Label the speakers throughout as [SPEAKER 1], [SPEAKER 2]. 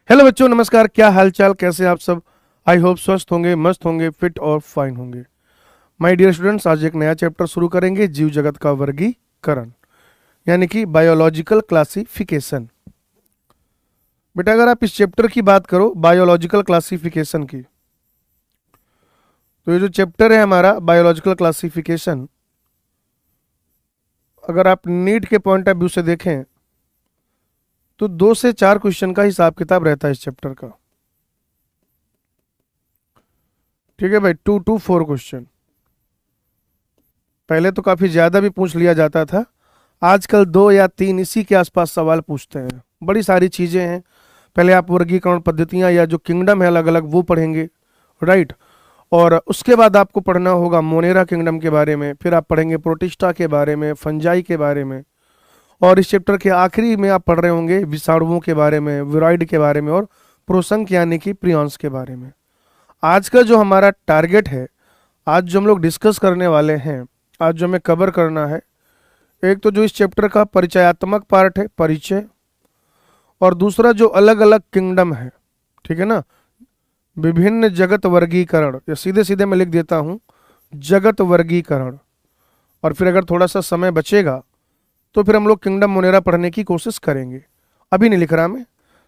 [SPEAKER 1] Hello बच्चों, नमस्कार। क्या हाल चाल, कैसे आप सब। आई होप स्वस्थ होंगे, मस्त होंगे, फिट और फाइन होंगे। माय डियर स्टूडेंट्स, आज एक नया चैप्टर शुरू करेंगे, जीव जगत का वर्गीकरण, यानी कि बायोलॉजिकल क्लासिफिकेशन। बेटा, अगर आप इस चैप्टर की बात करो, बायोलॉजिकल क्लासिफिकेशन की, तो ये जो चैप्टर है हमारा बायोलॉजिकल क्लासिफिकेशन, अगर आप नीट के पॉइंट ऑफ व्यू से देखें तो 2 से 4 क्वेश्चन का हिसाब किताब रहता है इस चैप्टर का। ठीक है भाई, 2 to 4 क्वेश्चन। पहले तो काफी ज्यादा भी पूछ लिया जाता था, आजकल 2 या 3 इसी के आसपास सवाल पूछते हैं। बड़ी सारी चीजें हैं। पहले आप वर्गीकरण पद्धतियां या जो किंगडम है अलग अलग वो पढ़ेंगे, राइट। और उसके बाद आपको पढ़ना होगा मोनेरा किंगडम के बारे में, फिर आप पढ़ेंगे प्रोटिस्टा के बारे में, फंजाई के बारे में, और इस चैप्टर के आखिरी में आप पढ़ रहे होंगे विषाणुओं के बारे में, विराइड के बारे में, और प्रोसंक यानी कि प्रियॉन्स के बारे में। आज का जो हमारा टारगेट है, आज जो हम लोग डिस्कस करने वाले हैं, आज जो हमें कवर करना है, एक तो जो इस चैप्टर का परिचयात्मक पार्ट है, परिचय, और दूसरा जो अलग अलग किंगडम है, ठीक है ना, विभिन्न जगत वर्गीकरण, या सीधे सीधे मैं लिख देता हूं जगत वर्गीकरण। और फिर अगर थोड़ा सा समय बचेगा तो फिर हम लोग किंगडम मोनेरा पढ़ने की कोशिश करेंगे। अभी नहीं लिख रहा मैं,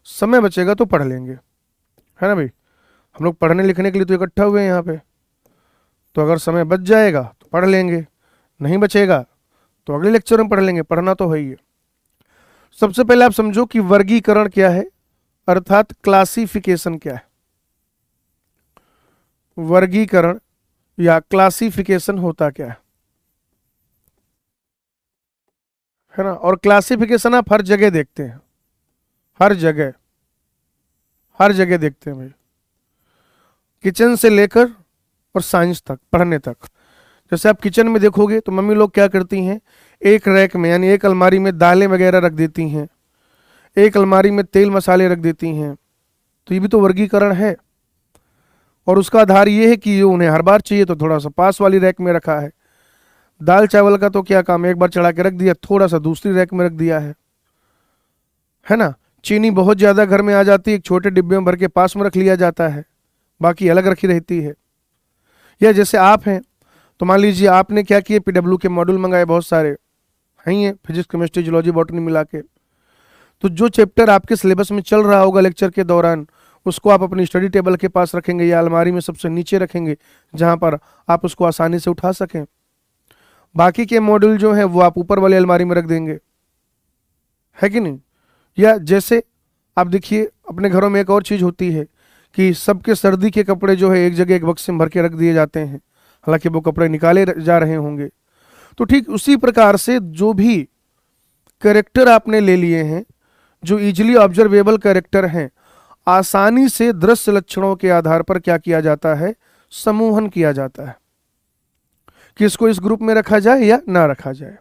[SPEAKER 1] समय बचेगा तो पढ़ लेंगे, है ना भाई। हम लोग पढ़ने लिखने के लिए तो इकट्ठा हुए हैं यहाँ पे, तो अगर समय बच जाएगा तो पढ़ लेंगे, नहीं बचेगा तो अगले लेक्चर में पढ़ लेंगे। पढ़ना तो है ही है। सबसे पहले आप समझो कि वर्गीकरण क्या है, अर्थात क्लासिफिकेशन क्या है। वर्गीकरण या क्लासिफिकेशन होता क्या है ना। और क्लासिफिकेशन आप हर जगह देखते हैं, हर जगह, हर जगह देखते हैं भाई, किचन से लेकर और साइंस तक, पढ़ने तक। जैसे आप किचन में देखोगे तो मम्मी लोग क्या करती हैं, एक रैक में यानी एक अलमारी में दालें वगैरह रख देती हैं, एक अलमारी में तेल मसाले रख देती हैं। तो ये भी तो वर्गीकरण है। और उसका आधार ये है कि ये उन्हें हर बार चाहिए तो थोड़ा सा पास वाली रैक में रखा है। दाल चावल का तो क्या काम है, एक बार चढ़ा के रख दिया, थोड़ा सा दूसरी रैक में रख दिया है ना। चीनी बहुत ज्यादा घर में आ जाती है, एक छोटे डिब्बे में भर के पास में रख लिया जाता है, बाकी अलग रखी रहती है। या जैसे आप हैं तो मान लीजिए आपने क्या किए, पीडब्ल्यू के मॉड्यूल मंगाए बहुत सारे, है ही है, फिजिक्स केमिस्ट्री जूलॉजी बॉटनी मिला के। तो जो चैप्टर आपके सिलेबस में चल रहा होगा लेक्चर के दौरान, उसको आप अपनी स्टडी टेबल के पास रखेंगे या अलमारी में सबसे नीचे रखेंगे, जहां पर आप उसको आसानी से उठा सकें। बाकी के मॉड्यूल जो है वो आप ऊपर वाली अलमारी में रख देंगे, है कि नहीं। या जैसे आप देखिए अपने घरों में एक और चीज होती है कि सबके सर्दी के कपड़े जो है एक जगह एक बक्से में भर के रख दिए जाते हैं, हालांकि वो कपड़े निकाले जा रहे होंगे। तो ठीक उसी प्रकार से जो भी कैरेक्टर आपने ले लिए हैं, जो इजिली ऑब्जर्वेबल कैरेक्टर हैं, आसानी से दृश्य लक्षणों के आधार पर क्या किया जाता है, समूहन किया जाता है कि इसको इस ग्रुप में रखा जाए या ना रखा जाए,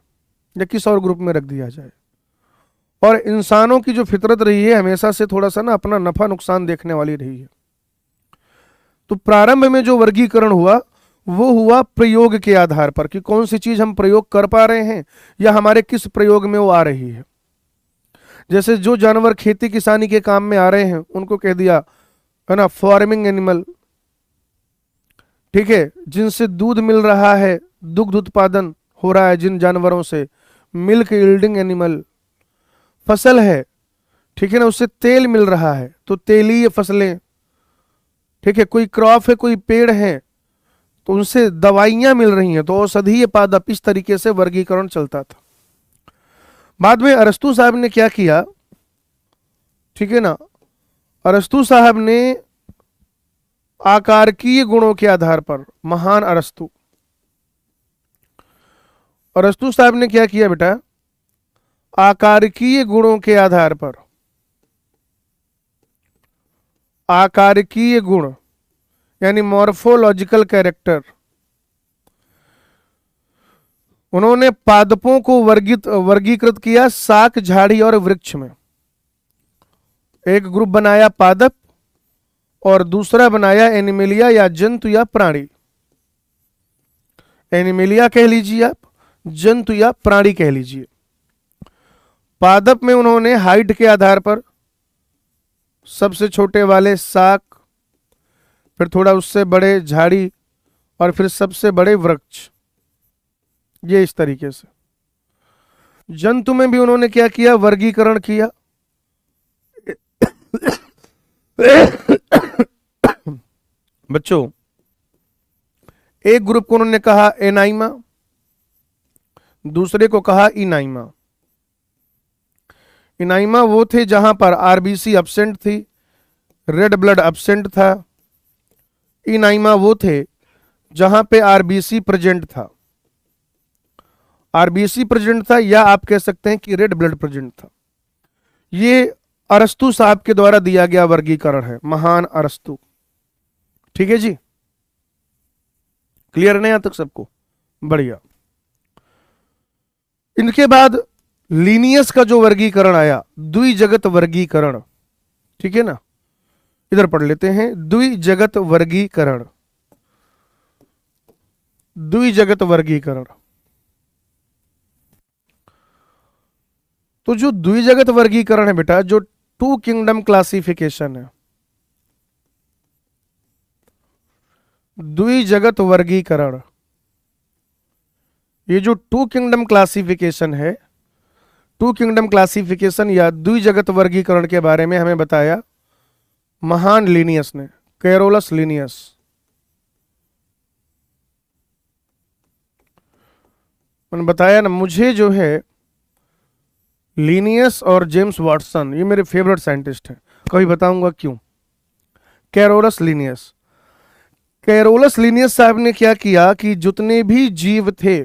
[SPEAKER 1] या किस और ग्रुप में रख दिया जाए। और इंसानों की जो फितरत रही है हमेशा से थोड़ा सा ना अपना नफा नुकसान देखने वाली रही है। तो प्रारंभ में जो वर्गीकरण हुआ वो हुआ प्रयोग के आधार पर कि कौन सी चीज हम प्रयोग कर पा रहे हैं या हमारे किस प्रयोग में वो आ रही है। जैसे जो जानवर खेती किसानी के काम में आ रहे हैं उनको कह दिया, है ना, फार्मिंग एनिमल, ठीक है, जिनसे दूध मिल रहा है, दुग्ध उत्पादन हो रहा है जिन जानवरों से, मिल्क यील्डिंग एनिमल। फसल है, ठीक है ना, उससे तेल मिल रहा है तो तेलीय फसलें, ठीक है। कोई क्रॉप है, कोई पेड़ है तो उनसे दवाइयां मिल रही हैं तो औषधीय पादप। इस तरीके से वर्गीकरण चलता था। बाद में अरस्तु साहब ने क्या किया, ठीक है ना, अरस्तु साहब ने आकारकीय गुणों के आधार पर, महान अरस्तु, अरस्तु साहब ने क्या किया बेटा, आकारकीय गुणों के आधार पर, आकारकीय गुण यानी मॉर्फोलॉजिकल कैरेक्टर, उन्होंने पादपों को वर्गीकृत किया शाक, झाड़ी और वृक्ष में। एक ग्रुप बनाया पादप और दूसरा बनाया एनिमेलिया या जंतु या प्राणी। एनिमेलिया कह लीजिए आप, जंतु या प्राणी कह लीजिए। पादप में उन्होंने हाइट के आधार पर सबसे छोटे वाले शाक, फिर थोड़ा उससे बड़े झाड़ी, और फिर सबसे बड़े वृक्ष। ये इस तरीके से। जंतु में भी उन्होंने क्या किया, वर्गीकरण किया। बच्चों, एक ग्रुप को उन्होंने कहा एनाइमा, दूसरे को कहा इनाइमा। इनाइमा वो थे जहां पर आरबीसी एब्सेंट थी, रेड ब्लड एब्सेंट था। इनाइमा वो थे जहां पे आरबीसी प्रेजेंट था, आरबीसी प्रेजेंट था, या आप कह सकते हैं कि रेड ब्लड प्रेजेंट था। ये अरस्तु साहब के द्वारा दिया गया वर्गीकरण है, महान अरस्तु। ठीक है जी, क्लियर नहीं यहां तक सबको? बढ़िया। इनके बाद लीनियस का जो वर्गीकरण आया, द्विजगत वर्गीकरण। ठीक है ना, इधर पढ़ लेते हैं, द्विजगत वर्गीकरण। द्विजगत वर्गीकरण। तो जो द्विजगत वर्गीकरण है बेटा, जो टू किंगडम क्लासिफिकेशन है, द्विजगत वर्गीकरण, ये जो टू किंगडम क्लासिफिकेशन है, टू किंगडम क्लासिफिकेशन या द्विजगत वर्गीकरण के बारे में हमें बताया महान लीनियस ने, कैरोलस लीनियस। मैंने बताया ना, मुझे जो है लीनियस और जेम्स वाटसन ये मेरे फेवरेट साइंटिस्ट हैं, कभी बताऊंगा क्यों। कैरोलस लीनियस, कैरोलस लीनियस साहब ने क्या किया कि जितने भी जीव थे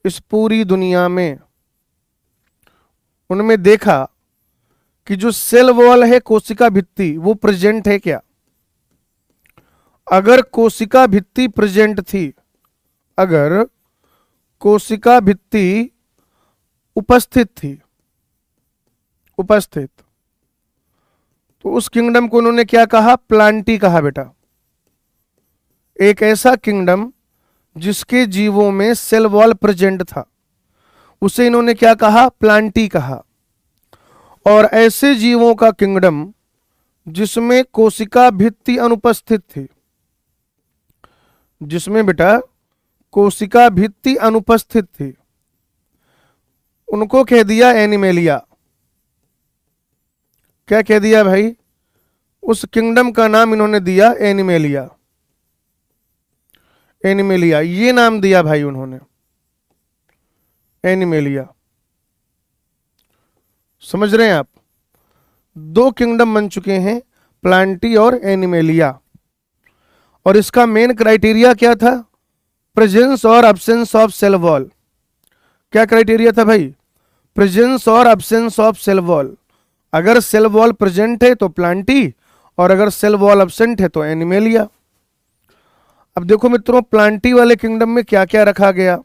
[SPEAKER 1] इस पूरी दुनिया में, उनमें देखा कि जो सेल वॉल है, कोशिका भित्ति, वो प्रेजेंट है क्या। अगर कोशिका भित्ति प्रेजेंट थी, अगर कोशिका भित्ति उपस्थित थी, उपस्थित, तो उस किंगडम को उन्होंने क्या कहा, प्लांटी कहा बेटा। एक ऐसा किंगडम जिसके जीवों में सेल वॉल प्रेजेंट था, उसे इन्होंने क्या कहा, प्लांटी कहा। और ऐसे जीवों का किंगडम जिसमें कोशिका भित्ति अनुपस्थित थी, जिसमें बेटा कोशिका भित्ति अनुपस्थित थी, उनको कह दिया एनिमेलिया। क्या कह दिया भाई, उस किंगडम का नाम इन्होंने दिया एनिमेलिया। एनिमेलिया ये नाम दिया भाई उन्होंने, एनिमेलिया। समझ रहे हैं आप? दो किंगडम बन चुके हैं, प्लांटी और एनिमेलिया। और इसका मेन क्राइटेरिया क्या था, प्रेजेंस और एब्सेंस ऑफ सेल वॉल। क्या क्राइटेरिया था भाई, प्रेजेंस और एब्सेंस ऑफ सेल वॉल। अगर सेल वॉल प्रेजेंट है तो प्लांटी, और अगर सेल वॉल एब्सेंट है तो एनिमेलिया। अब देखो मित्रों, प्लांटी वाले किंगडम में क्या क्या रखा गया,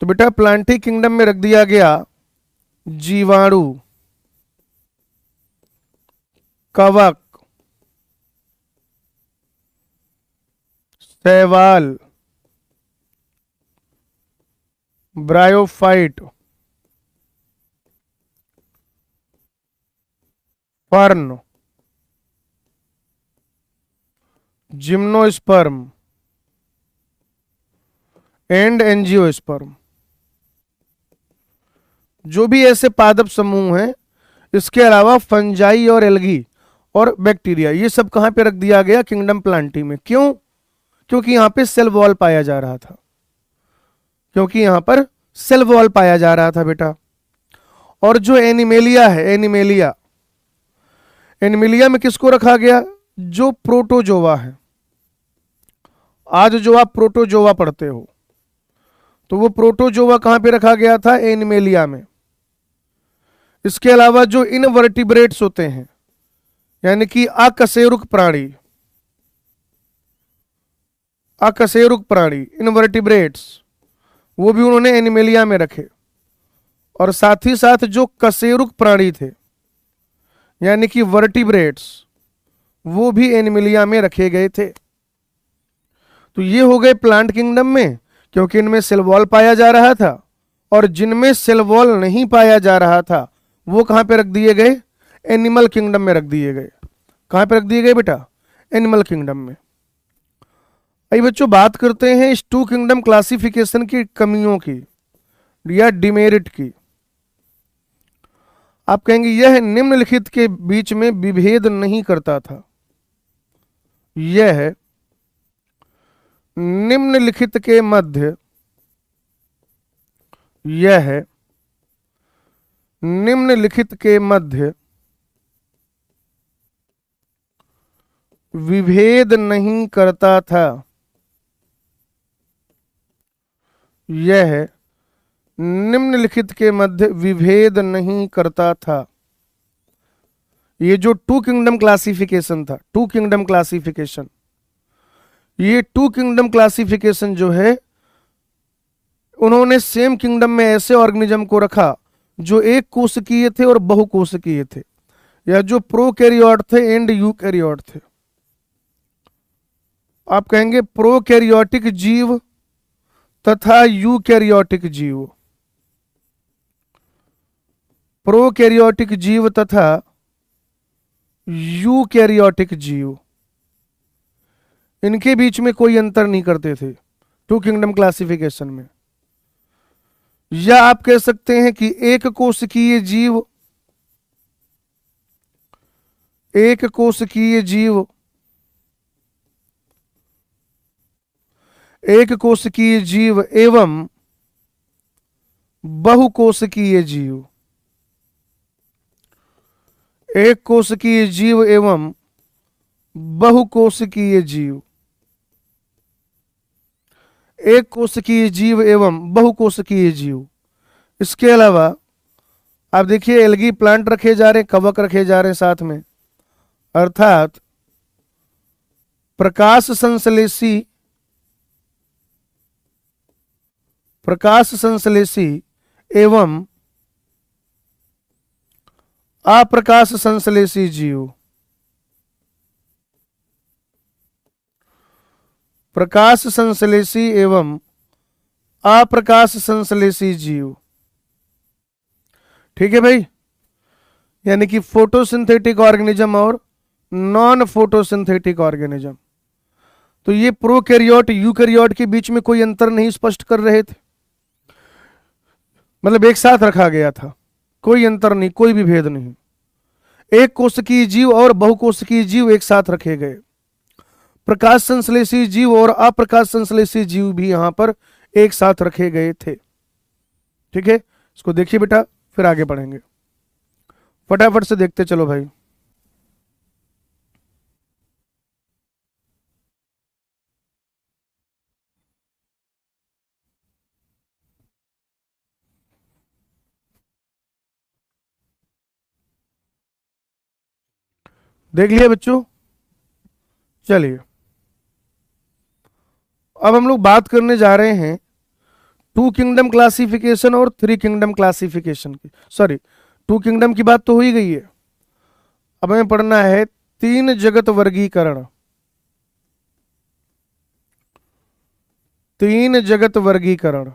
[SPEAKER 1] तो बेटा प्लांटी किंगडम में रख दिया गया जीवाणु, कवक, शैवाल, bryophyte, fern, gymnosperm and angiosperm. जो भी ऐसे पादप समूह हैं, इसके अलावा फंजाई और एल्गी और बैक्टीरिया, ये सब कहां पे रख दिया गया, किंगडम प्लांटी में। क्यों? क्योंकि यहां पे सेल वॉल पाया जा रहा था, क्योंकि यहां पर सेल वॉल पाया जा रहा था बेटा। और जो एनिमेलिया है, एनिमेलिया, एनिमेलिया में किसको रखा गया, जो प्रोटोजोवा है। आज जो आप प्रोटोजोवा पढ़ते हो, तो वो प्रोटोजोवा कहां पे रखा गया था, एनिमेलिया में। इसके अलावा जो इनवर्टिब्रेट्स होते हैं, यानी कि अकशेरुक प्राणी, अकशेरुक प्राणी, इनवर्टिब्रेट्स, वो भी उन्होंने एनिमेलिया में रखे। और साथ ही साथ जो कशेरुक प्राणी थे, यानी कि वर्टिब्रेट्स, वो भी एनिमेलिया में रखे गए थे। तो ये हो गए प्लांट किंगडम में, क्योंकि इनमें सेल वॉल पाया जा रहा था। और जिनमें सेल वॉल नहीं पाया जा रहा था, वो कहां पे रख दिए गए, एनिमल किंगडम में रख दिए गए। कहां पे रख दिए गए बेटा? एनिमल किंगडम में। अभी बच्चों बात करते हैं इस टू किंगडम क्लासिफिकेशन की कमियों की या डिमेरिट की। आप कहेंगे यह निम्नलिखित के बीच में विभेद नहीं करता था। यह निम्नलिखित के मध्य, यह निम्नलिखित के मध्य विभेद नहीं करता था। यह निम्नलिखित के मध्य विभेद नहीं करता था। ये जो टू किंगडम क्लासिफिकेशन था, टू किंगडम क्लासिफिकेशन, ये टू किंगडम क्लासिफिकेशन जो है, उन्होंने सेम किंगडम में ऐसे ऑर्गेनिज्म को रखा जो एक कोशिकीय थे और बहुकोशिकीय थे, या जो प्रोकैरियोट थे एंड यूकैरियोट थे। आप कहेंगे प्रोकैरियोटिक जीव तथा यूकैरियोटिक जीव, प्रोकैरियोटिक जीव तथा यूकैरियोटिक जीव, इनके बीच में कोई अंतर नहीं करते थे टू किंगडम क्लासिफिकेशन में। या आप कह सकते हैं कि एक कोशिकीय जीव, एक कोशिकीय जीव, एक कोशिकीय जीव एवं बहुकोशिकीय जीव, एक कोशिकीय जीव एवं बहुकोशिकीय जीव, एक कोशिकीय जीव एवं बहुकोशिकीय जीव। इसके अलावा आप देखिए एल्गी प्लांट रखे जा रहे हैं, कवक रखे जा रहे हैं साथ में, अर्थात प्रकाश संश्लेषी, प्रकाश संश्लेषी एवं अप्रकाश संश्लेषी जीव, प्रकाश संश्लेषी एवं अप्रकाश संश्लेषी जीव। ठीक है भाई, यानी कि फोटोसिंथेटिक ऑर्गेनिज्म और नॉन फोटोसिंथेटिक ऑर्गेनिज्म। तो ये प्रोकैरियोट यूकैरियोट के बीच में कोई अंतर नहीं स्पष्ट कर रहे थे, मतलब एक साथ रखा गया था, कोई अंतर नहीं, कोई भी भेद नहीं। एक कोशिकीय जीव और बहुकोशिकीय जीव एक साथ रखे गए। प्रकाश संश्लेषी जीव और अप्रकाश संश्लेषी जीव भी यहां पर एक साथ रखे गए थे। ठीक है, इसको देखिए बेटा, फिर आगे बढ़ेंगे। फटाफट से देखते चलो भाई। देख लिया बच्चों? चलिए अब हम लोग बात करने जा रहे हैं टू किंगडम क्लासिफिकेशन और थ्री किंगडम क्लासिफिकेशन की। सॉरी, टू किंगडम की बात तो हो ही गई है। अब हमें पढ़ना है तीन जगत वर्गीकरण। तीन जगत वर्गीकरण,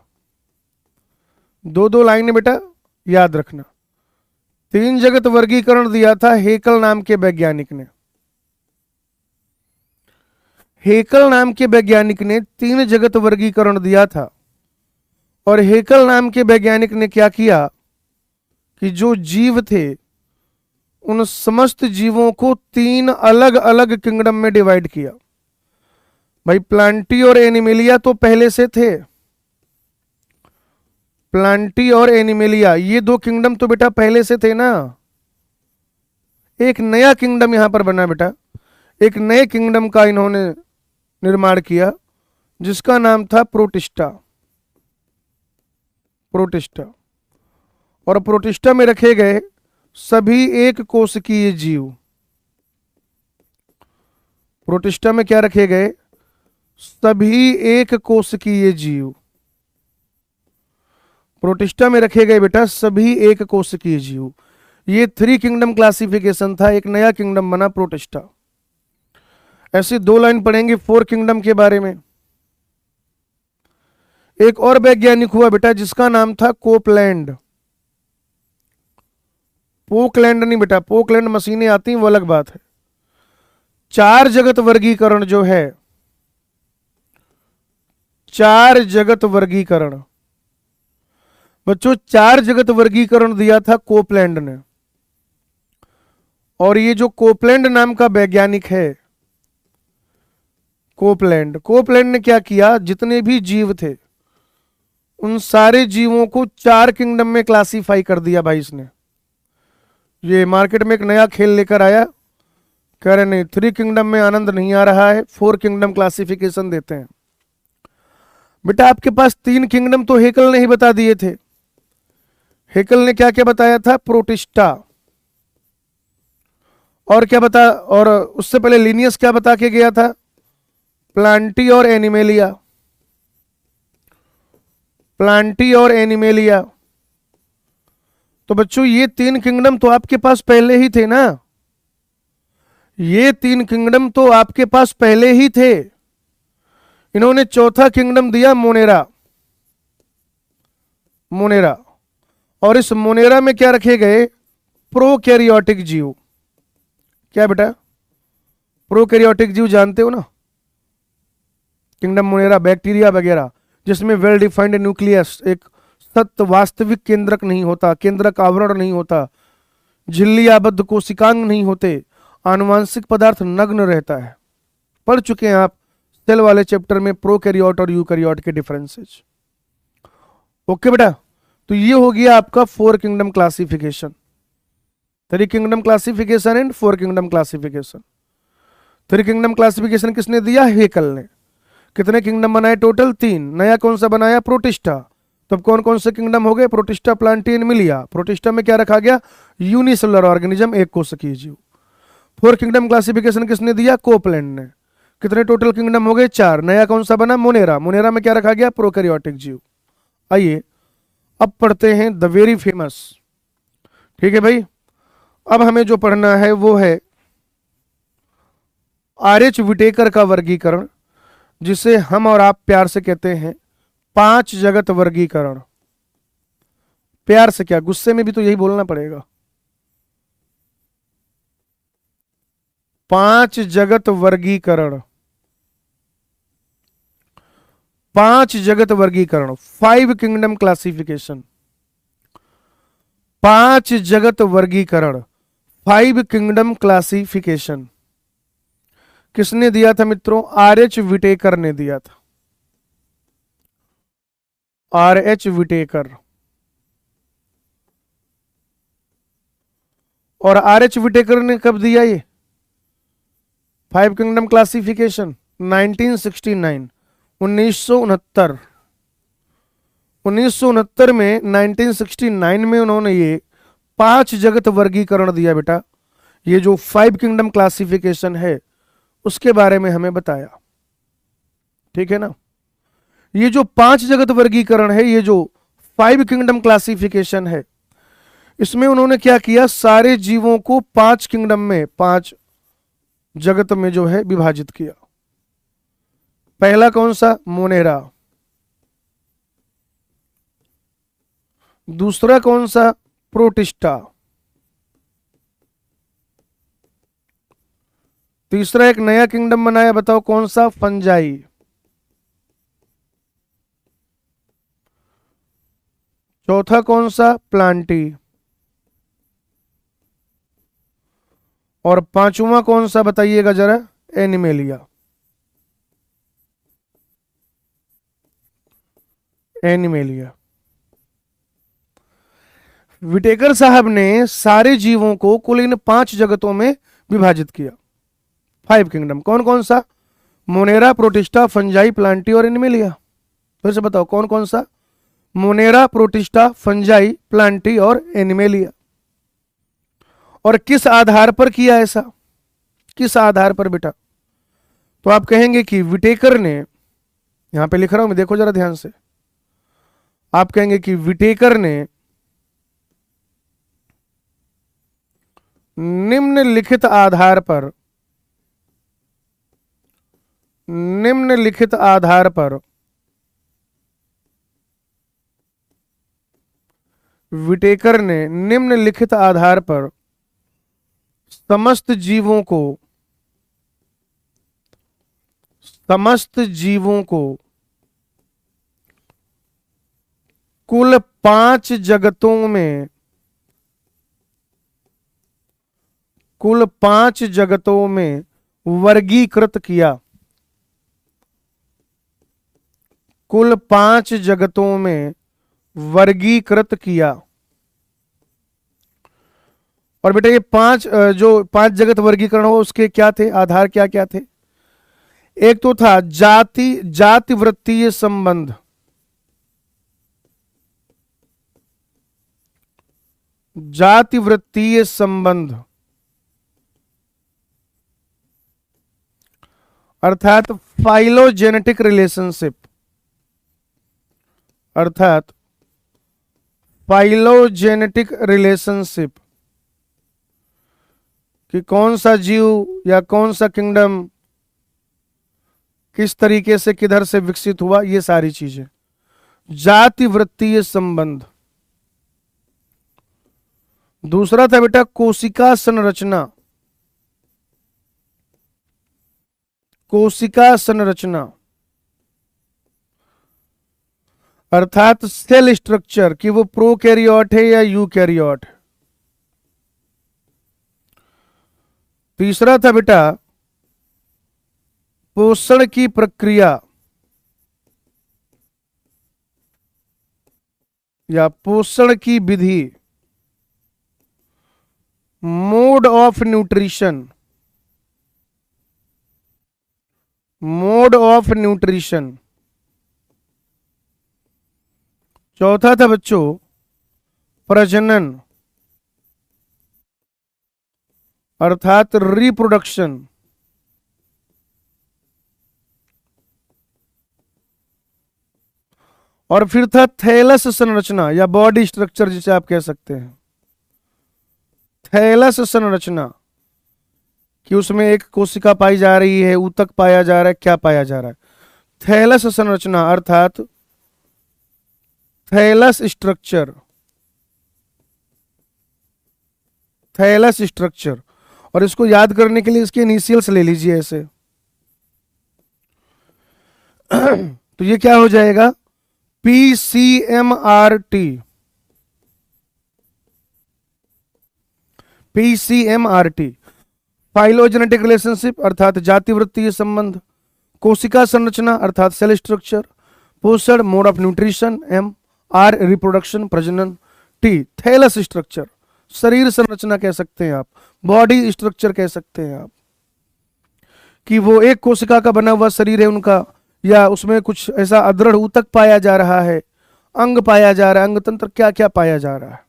[SPEAKER 1] दो दो लाइन बेटा याद रखना। तीन जगत वर्गीकरण दिया था हेकल नाम के वैज्ञानिक ने। हेकल नाम के वैज्ञानिक ने तीन जगत वर्गीकरण दिया था, और हेकल नाम के वैज्ञानिक ने क्या किया कि जो जीव थे उन समस्त जीवों को तीन अलग अलग किंगडम में डिवाइड किया। भाई प्लांटी और एनिमेलिया तो पहले से थे, प्लांटी और एनिमेलिया ये दो किंगडम तो बेटा पहले से थे ना। एक नया किंगडम यहां पर बना बेटा, एक नए किंगडम का इन्होंने निर्माण किया जिसका नाम था प्रोटिस्टा। प्रोटिस्टा, और प्रोटिस्टा में रखे गए सभी एक कोशिकीय जीव। प्रोटिस्टा में क्या रखे गए? सभी एक कोशिकीय जीव। प्रोटिस्टा में रखे गए बेटा सभी एक कोशिकीय जीव। ये थ्री किंगडम क्लासिफिकेशन था, एक नया किंगडम बना प्रोटिस्टा। ऐसे दो लाइन पढ़ेंगे फोर किंगडम के बारे में। एक और वैज्ञानिक हुआ बेटा जिसका नाम था कोपलैंड। पोकलैंड नहीं बेटा, पोकलैंड मशीनें आती हैं वो अलग बात है। चार जगत वर्गीकरण जो है, चार जगत वर्गीकरण बच्चों, चार जगत वर्गीकरण दिया था कोपलैंड ने। और ये जो कोपलैंड नाम का वैज्ञानिक है, कोपलैंड, कोपलैंड ने क्या किया, जितने भी जीव थे उन सारे जीवों को चार किंगडम में क्लासिफाई कर दिया भाई इसने। ये मार्केट में एक नया खेल लेकर आया, कह रहे नहीं 3 किंगडम में आनंद नहीं आ रहा है, 4 किंगडम क्लासिफिकेशन देते हैं। बेटा आपके पास 3 किंगडम तो हेकल ने ही बता दिए थे। हेकल ने क्या क्या बताया था, प्रोटिस्टा, और क्या बता, और उससे पहले लिनियस क्या बता के गया था, प्लांटी और एनिमेलिया, प्लांटी और एनिमेलिया। तो बच्चों ये 3 किंगडम तो आपके पास पहले ही थे ना, ये 3 किंगडम तो आपके पास पहले ही थे। इन्होंने चौथा किंगडम दिया मोनेरा, मोनेरा, और इस मोनेरा में क्या रखे गए, प्रोकैरियोटिक जीव। क्या बेटा, प्रोकैरियोटिक जीव जानते हो ना, किंगडम मोनेरा, बैक्टीरिया वगैरह, जिसमें वेल डिफाइंड न्यूक्लियस, एक सत्य वास्तविक केंद्रक नहीं होता, केंद्रक आवरण नहीं होता, झिल्ली आबद्ध कोशिकांग नहीं होते, आनुवांशिक पदार्थ नग्न रहता है। पढ़ चुके हैं आप सेल वाले चैप्टर में प्रोकैरियोट और यूकैरियोट के डिफरेंसेस। ओके बेटा, तो ये हो गया आपका 4 kingdom classification, 3 kingdom classification and 4 kingdom classification. 3 kingdom classification किसने दिया, हेकल ने। कितने किंगडम बनाए टोटल, 3। नया कौन सा बनाया, प्रोटिस्टा। तब कौन कौन से किंगडम हो गए, प्रोटिस्टा, प्लांटी, एनिमेलिया। प्रोटिस्टा में क्या रखा गया, यूनिसेलुलर ऑर्गेनिज्म, एक कोशिकीय जीव। 4 किंगडम क्लासिफिकेशन किसने दिया, कोपलैंड ने। कितने टोटल किंगडम हो गए, 4। नया कौन सा बना, मोनेरा। मोनेरा में क्या रखा गया, प्रोकैरियोटिक जीव। आइए अब पढ़ते हैं द वेरी फेमस, ठीक है भाई। अब हमें जो पढ़ना है वो है आर.एच. विटेकर का वर्गीकरण, जिसे हम और आप प्यार से कहते हैं 5 जगत वर्गीकरण। प्यार से क्या, गुस्से में भी तो यही बोलना पड़ेगा। 5 जगत वर्गीकरण, 5 जगत वर्गीकरण, 5 किंगडम क्लासिफिकेशन। 5 जगत वर्गीकरण, 5 किंगडम क्लासिफिकेशन किसने दिया था मित्रों, आर.एच. विटेकर ने दिया था। आर.एच. विटेकर। और आर.एच. विटेकर ने कब दिया ये 5 किंगडम क्लासिफिकेशन, 1969, 1969। 1969 में, 1969 में उन्होंने ये 5 जगत वर्गीकरण दिया बेटा। ये जो 5 किंगडम क्लासिफिकेशन है उसके बारे में हमें बताया, ठीक है ना। ये जो 5 जगत वर्गीकरण है, ये जो 5 किंगडम क्लासिफिकेशन है, इसमें उन्होंने क्या किया, सारे जीवों को 5 किंगडम में, 5 जगत में जो है विभाजित किया। पहला कौन सा, मोनेरा। दूसरा कौन सा, प्रोटिस्टा। तीसरा एक नया किंगडम बनाया, बताओ कौन सा, फंजाई। चौथा कौन सा, प्लांटी। और पांचवा कौन सा बताइएगा जरा, एनिमेलिया। एनिमेलिया। विटेकर साहब ने सारे जीवों को कुल इन 5 जगतों में विभाजित किया। 5 किंगडम कौन कौन सा, मोनेरा, प्रोटिस्टा, फंजाई, प्लांटी और एनिमेलिया। फिर से बताओ कौन कौन सा, मोनेरा, प्रोटिस्टा, फंजाई, प्लांटी और एनिमेलिया। और किस आधार पर किया ऐसा, किस आधार पर बेटा, तो आप कहेंगे कि विटेकर ने, यहां पे लिख रहा हूं मैं, देखो जरा ध्यान से, आप कहेंगे कि विटेकर ने निम्नलिखित आधार पर, निम्नलिखित आधार पर विटेकर ने निम्नलिखित आधार पर समस्त जीवों को कुल 5 जगतों में वर्गीकृत किया। कुल 5 जगतों में वर्गीकृत किया। और बेटा ये 5 जगत वर्गीकरण हो उसके क्या थे, आधार क्या क्या थे? एक तो था जाति वृत्तीय संबंध। जाति वृत्तीय संबंध अर्थात फाइलोजेनेटिक रिलेशनशिप, अर्थात फाइलोजेनेटिक रिलेशनशिप कि कौन सा जीव या कौन सा किंगडम किस तरीके से किधर से विकसित हुआ, ये सारी चीजें जाति वृत्तीय संबंध। दूसरा था बेटा कोशिका संरचना। कोशिका संरचना अर्थात सेल स्ट्रक्चर कि वो प्रोकैरियोट है या यूकैरियोट। तीसरा था बेटा पोषण की प्रक्रिया या पोषण की विधि, mode of nutrition. Mode of nutrition. चौथा था बच्चों प्रजनन अर्थात रिप्रोडक्शन। और फिर था थैलस संरचना या बॉडी स्ट्रक्चर जिसे आप कह सकते हैं। थैलस संरचना कि उसमें एक कोशिका पाई जा रही है, ऊतक पाया जा रहा है, क्या पाया जा रहा है। थैलस संरचना अर्थात थैलस स्ट्रक्चर। थैलस स्ट्रक्चर और इसको याद करने के लिए इसके इनिशियल्स ले लीजिए ऐसे। तो ये क्या हो जाएगा PCMRT। PCMRT फाइलोजेनेटिक रिलेशनशिप अर्थात जाति वृत्तीय संबंध, कोशिका संरचना अर्थात सेल स्ट्रक्चर, पोषण mode of nutrition, R reproduction प्रजनन, T थैलस स्ट्रक्चर शरीर संरचना कह सकते हैं आप, बॉडी स्ट्रक्चर कह सकते हैं आप कि वो एक कोशिका का बना हुआ शरीर है उनका, या उसमें कुछ ऐसा अदृढ़ ऊतक पाया जा रहा है, अंग पाया जा रहा है, अंग तंत्र क्या क्या पाया जा रहा है।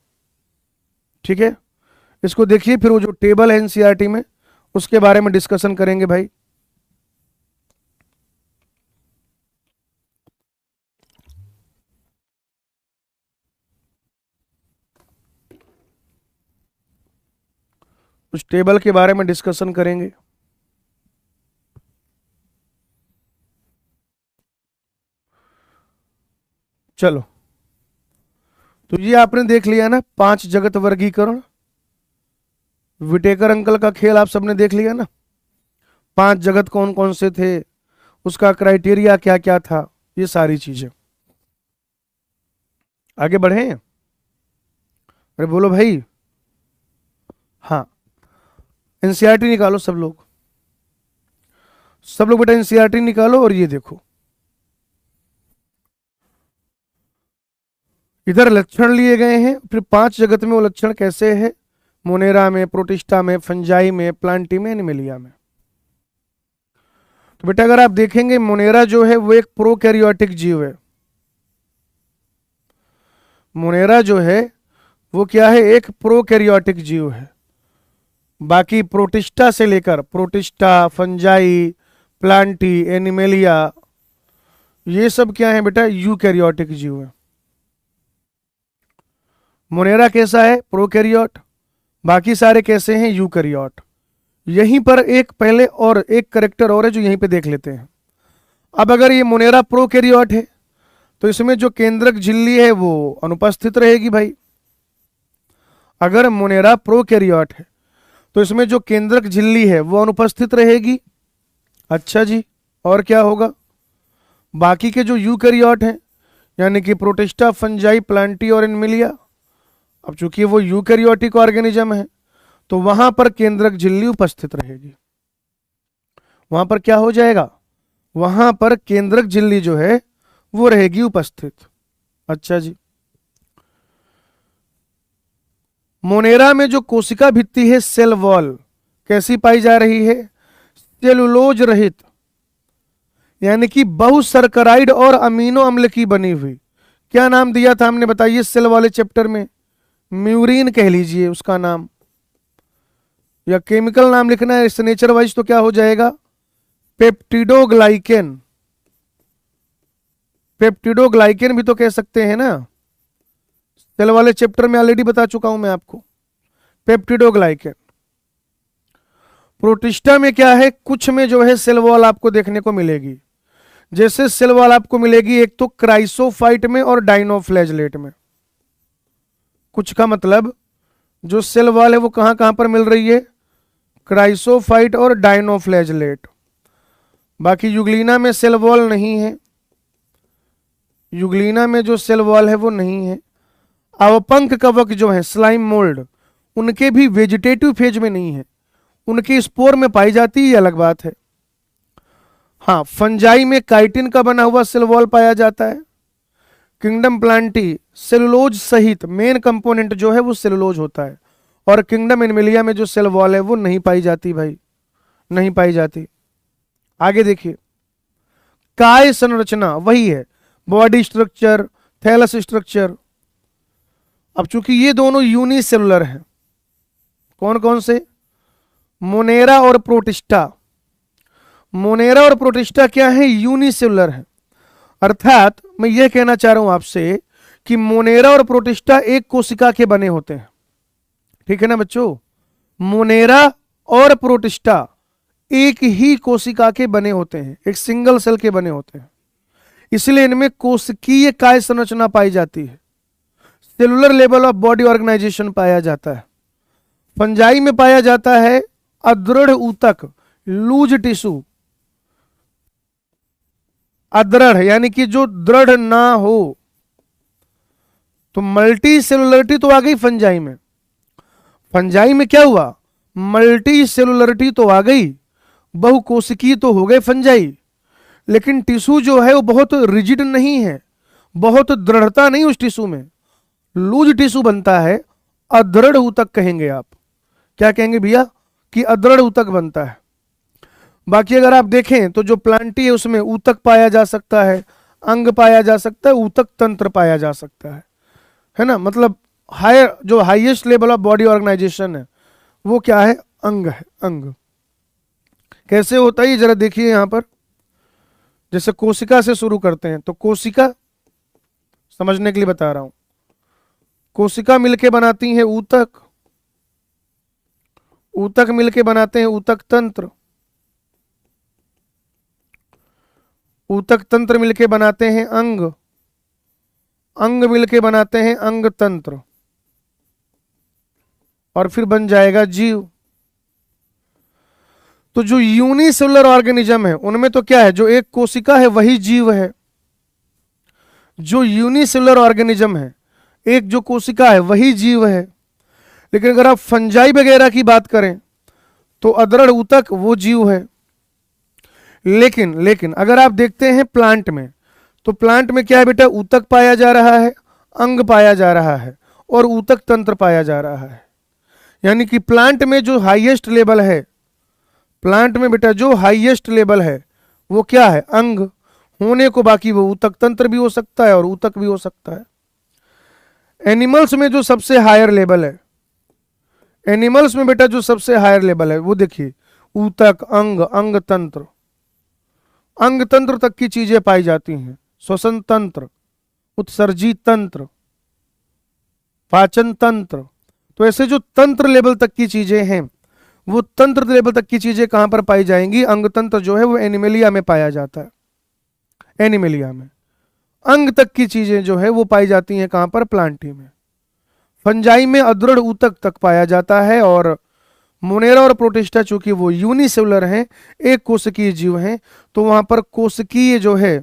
[SPEAKER 1] ठीक है, इसको देखिए। फिर वो जो टेबल है एनसीईआरटी में उसके बारे में डिस्कशन करेंगे भाई। उस टेबल के बारे में डिस्कशन करेंगे। चलो, तो ये आपने देख लिया ना 5 जगत वर्गीकरण। विटेकर अंकल का खेल आप सबने देख लिया ना। 5 जगत कौन कौन से थे, उसका क्राइटेरिया क्या क्या था, ये सारी चीजें। आगे बढ़े? अरे बोलो भाई। हाँ, एनसीईआरटी निकालो सब लोग। सब लोग बेटा एनसीईआरटी निकालो और ये देखो इधर लक्षण लिए गए हैं। फिर 5 जगत में वो लक्षण कैसे है, मोनेरा में, प्रोटिस्टा में, फंजाई में, प्लांटी में, एनिमेलिया में। तो बेटा अगर आप देखेंगे मोनेरा जो है वो एक प्रोकैरियोटिक जीव है। मोनेरा जो है वो क्या है, एक प्रोकैरियोटिक जीव है। बाकी प्रोटिस्टा से लेकर प्रोटिस्टा, फंजाई, प्लांटी, एनिमेलिया ये सब क्या है बेटा, यूकैरियोटिक जीव है। मोनेरा कैसा है, प्रोकैरियोट। बाकी सारे कैसे हैं, यूकैरियोट। यहीं पर एक पहले और एक करेक्टर और है जो यहीं पे देख लेते हैं। अब अगर ये मोनेरा प्रोकैरियोट है तो इसमें जो केंद्रक झिल्ली है वो अनुपस्थित रहेगी भाई। अगर मोनेरा प्रोकैरियोट है तो इसमें जो केंद्रक झिल्ली है वो अनुपस्थित रहेगी। अच्छा जी, और क्या होगा? बाकी के जो यूकैरियोट हैं यानी कि प्रोटिस्टा, फंजाई, प्लांटी और एनिमलिया, अब चूंकि वो यूकैरियोटिक ऑर्गेनिज्म है तो वहां पर केंद्रक झिल्ली उपस्थित रहेगी। वहां पर क्या हो जाएगा? वहां पर केंद्रक झिल्ली जो है वो रहेगी उपस्थित। अच्छा जी, मोनेरा में जो कोशिका भित्ति है सेल वॉल कैसी पाई जा रही है? सेलुलोज रहित, यानी कि बहुसर्कराइड और अमीनो अम्ल की बनी हुई। क्या नाम दिया था हमने, बताइए, सेल वाले चैप्टर में? म्यूरिन कह लीजिए उसका नाम, या केमिकल नाम लिखना है इस नेचर वाइज तो क्या हो जाएगा? पेप्टिडोग्लाइकेन। पेप्टिडोग्लाइकेन भी तो कह सकते हैं ना, सेल वाले चैप्टर में ऑलरेडी बता चुका हूं मैं आपको, पेप्टिडोग्लाइकेन। प्रोटिस्टा में क्या है, कुछ में जो है सेल वॉल आपको देखने को मिलेगी। जैसे सेल वॉल आपको मिलेगी एक तो क्राइसोफाइट में और डाइनोफ्लैजलेट में। कुछ का मतलब जो सेल वॉल है वो कहां कहां पर मिल रही है? क्राइसोफाइट और डाइनोफ्लैजलेट। बाकी यूग्लिना में सेल वॉल नहीं है, यूग्लिना में जो सेल वॉल है वो नहीं है। अवपंख कवक जो है स्लाइम मोल्ड, उनके भी वेजिटेटिव फेज में नहीं है, उनके स्पोर में पाई जाती है, ये अलग बात है। हाँ, फंजाई में काइटिन का बना हुआ सेल वॉल पाया जाता है। किंगडम प्लांटी सेलुलोज सहित मेन कंपोनेंट जो है वो सेलुलोज होता है। और किंगडम एनिमलिया में जो सेल वॉल है वो नहीं पाई जाती भाई, नहीं पाई जाती। आगे देखिए, काय संरचना वही है, बॉडी स्ट्रक्चर, थैलस स्ट्रक्चर। अब चूंकि ये दोनों यूनिसेलुलर हैं, कौन कौन से? मोनेरा और प्रोटिस्टा। मोनेरा और प्रोटिस्टा क्या है? यूनिसेलुलर है। अर्थात मैं यह कहना चाह रहा हूं आपसे कि मोनेरा और प्रोटिस्टा एक कोशिका के बने होते हैं। ठीक है ना बच्चों? मोनेरा और प्रोटिस्टा एक ही कोशिका के बने होते हैं, एक सिंगल सेल के बने होते हैं, इसलिए इनमें कोशिकीय काय संरचना पाई जाती है। Cellular level of body organisation पाया जाता है। फंजाई में पाया जाता है अदृढ़ ऊतक, लूज टिश्यू। अदृढ़ यानी कि जो दृढ़ ना हो, तो मल्टी सेलुलरिटी तो आ गई फंजाई में। फंजाई में क्या हुआ? मल्टी सेलुलरिटी तो आ गई, बहुकोशिकीय तो हो गए फंजाई, लेकिन टिश्यू जो है वो बहुत रिजिड नहीं है, बहुत दृढ़ता नहीं उस टिश्यू में, लूज टिश्यू बनता है। अदृढ़ ऊतक कहेंगे आप। क्या कहेंगे भैया? कि अदृढ़ ऊतक बनता है। बाकी अगर आप देखें तो जो प्लांटी है उसमें ऊतक पाया जा सकता है, अंग पाया जा सकता है, ऊतक तंत्र पाया जा सकता है ना? मतलब हायर, जो highest level of body organisation है वो क्या है? अंग है, अंग। कैसे होता है जरा देखिए यहां पर। जैसे कोशिका से शुरू करते हैं, तो कोशिका समझने के लिए बता रहा हूं। कोशिका मिलके बनाती है ऊतक, ऊतक मिलके बनाते हैं ऊतक तंत्र, ऊतक तंत्र मिलके बनाते हैं अंग, अंग मिलके बनाते हैं अंग तंत्र, और फिर बन जाएगा जीव। तो जो यूनिसेलुलर ऑर्गेनिज्म है उनमें तो क्या है? जो एक कोशिका है वही जीव है। जो यूनिसेलुलर ऑर्गेनिज्म है, एक जो कोशिका है वही जीव है। लेकिन अगर आप फंजाई वगैरह की बात करें तो अदृढ़ ऊतक वो जीव है। लेकिन अगर आप देखते हैं प्लांट में, तो प्लांट में क्या है बेटा? ऊतक पाया जा रहा है, अंग पाया जा रहा है, और ऊतक तंत्र पाया जा रहा है। यानी कि प्लांट में जो हाईएस्ट लेवल है, प्लांट में बेटा जो हाईएस्ट लेवल है वो क्या है? अंग होने को, बाकी वो ऊतक तंत्र भी हो सकता है और ऊतक भी हो सकता है। एनिमल्स में जो सबसे हायर लेवल है, एनिमल्स में बेटा जो सबसे हायर लेवल है वो देखिए, ऊतक, अंग, अंग तंत्र, अंग तंत्र तक की चीजें पाई जाती हैं। श्वसन तंत्र, उत्सर्जी तंत्र, पाचन तंत्र। तो ऐसे जो तंत्र लेवल तक की चीजें हैं, वो तंत्र लेवल तक की चीजें कहां पर पाई जाएंगी? अंग तंत्र जो है वो एनिमेलिया में पाया जाता है, एनिमेलिया में। अंग तक की चीजें जो है वो पाई जाती हैं कहां पर? प्लांटी में। फंजाई में अदृढ़ ऊतक तक पाया जाता है, और मोनेरा और प्रोटिस्टा चूंकि वो यूनिसेलुलर हैं, एक कोशिकीय जीव हैं, तो वहां पर कोशिकीय जो है,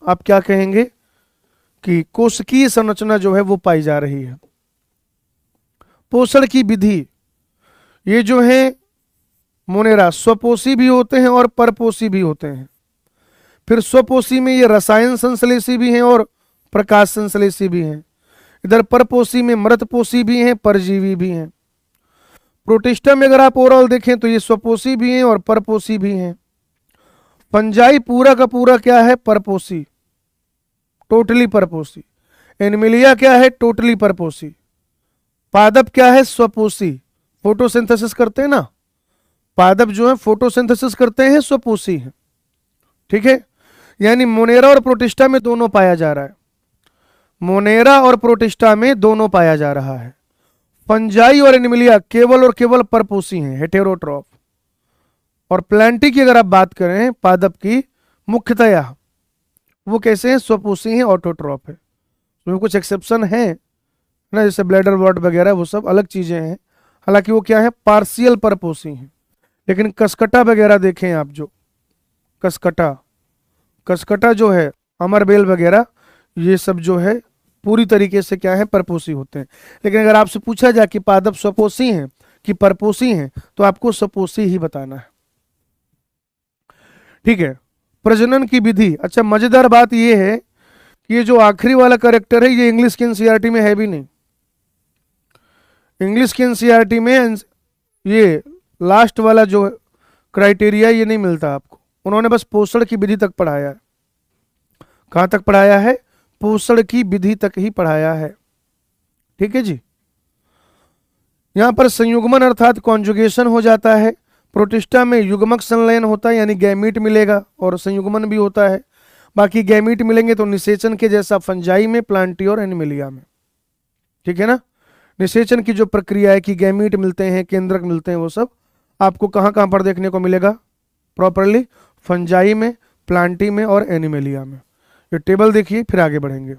[SPEAKER 1] आप क्या कहेंगे कि कोशिकीय संरचना जो है वो पाई जा रही है। पोषण की विधि, ये जो है मोनेरा स्वपोषी भी होते हैं और परपोषी भी होते हैं। फिर स्वपोषी में ये रसायन संश्लेषी भी हैं और प्रकाश संश्लेषी भी हैं। इधर परपोषी में मृतपोषी भी हैं, परजीवी भी हैं। प्रोटिस्टा में अगर आप ओवरऑल देखें तो ये स्वपोषी भी हैं और परपोषी भी हैं। फंजाई पूरा का पूरा क्या है, परपोषी, टोटली परपोषी। एनिमिलिया क्या है, टोटली परपोषी। पादप क्या है, स्वपोषी, फोटोसिंथेसिस करते हैं ना, पादप जो है फोटोसिंथेसिस करते हैं, स्वपोषी है। ठीक है, यानी मोनेरा और प्रोटिस्टा में दोनों पाया जा रहा है, मोनेरा और प्रोटिस्टा में दोनों पाया जा रहा है। फंजाई और एनिमिलिया केवल और केवल परपोषी हैं, हेटेरोट्रॉफ। और प्लांटी की अगर आप बात करें पादप की, मुख्यतया वो कैसे हैं, स्वपोषी हैं, ऑटोट्रॉफ है। उसमें कुछ एक्सेप्शन है ना, जैसे ब्लैडर वॉर्ट वगैरह, वो सब अलग चीजें हैं, हालांकि वो क्या है, पार्शियल परपोषी हैं। लेकिन कसकटा वगैरह देखें आप, जो कसकटा जो है, अमरबेल वगैरह, ये सब जो है पूरी तरीके से क्या है, परपोषी होते हैं। लेकिन अगर आपसे पूछा जाए कि पादप स्वपोषी हैं कि परपोषी हैं, तो आपको स्वपोषी ही बताना है। ठीक है, प्रजनन की विधि। अच्छा, मजेदार बात यह है कि ये जो आखिरी वाला करेक्टर है, ये इंग्लिश की एनसीईआरटी में है भी नहीं। इंग्लिश की एनसीईआरटी में ये लास्ट वाला जो क्राइटेरिया, ये नहीं मिलता आपको। उन्होंने बस पोषण की विधि तक पढ़ाया है। कहां तक पढ़ाया है, पोषण की विधि तक ही पढ़ाया है। ठीक है जी। यहां पर संयुग्मन अर्थात कॉन्जुगेशन हो जाता है। प्रोटिस्टा में युग्मक संलयन होता है, यानी गैमीट मिलेगा और संयुग्मन भी होता है। बाकी गैमीट मिलेंगे तो निषेचन के जैसा फंजाई में, प्लांटी और एनिमिलिया में। ठीक है ना, निषेचन की जो प्रक्रिया है कि गैमीट मिलते हैं, केंद्रक मिलते हैं, वो सब आपको कहां कहां पर देखने को मिलेगा प्रॉपरली, फंजाई में, प्लांटी में और एनिमिलिया में। ये टेबल देखिए, फिर आगे बढ़ेंगे।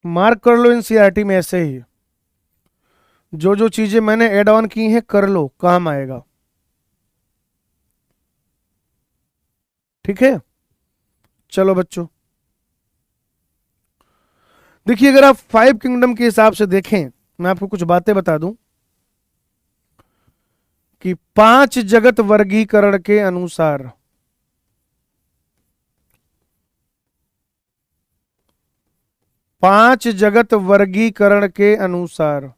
[SPEAKER 1] मार्क कर लो एनसीईआरटी में ऐसे ही, जो जो चीजें मैंने ऐड ऑन की हैं कर लो, काम आएगा। ठीक है, चलो बच्चों, देखिए अगर आप 5 किंगडम के हिसाब से देखें, मैं आपको कुछ बातें बता दूं कि 5 जगत वर्गीकरण के अनुसार, 5 जगत वर्गीकरण के अनुसार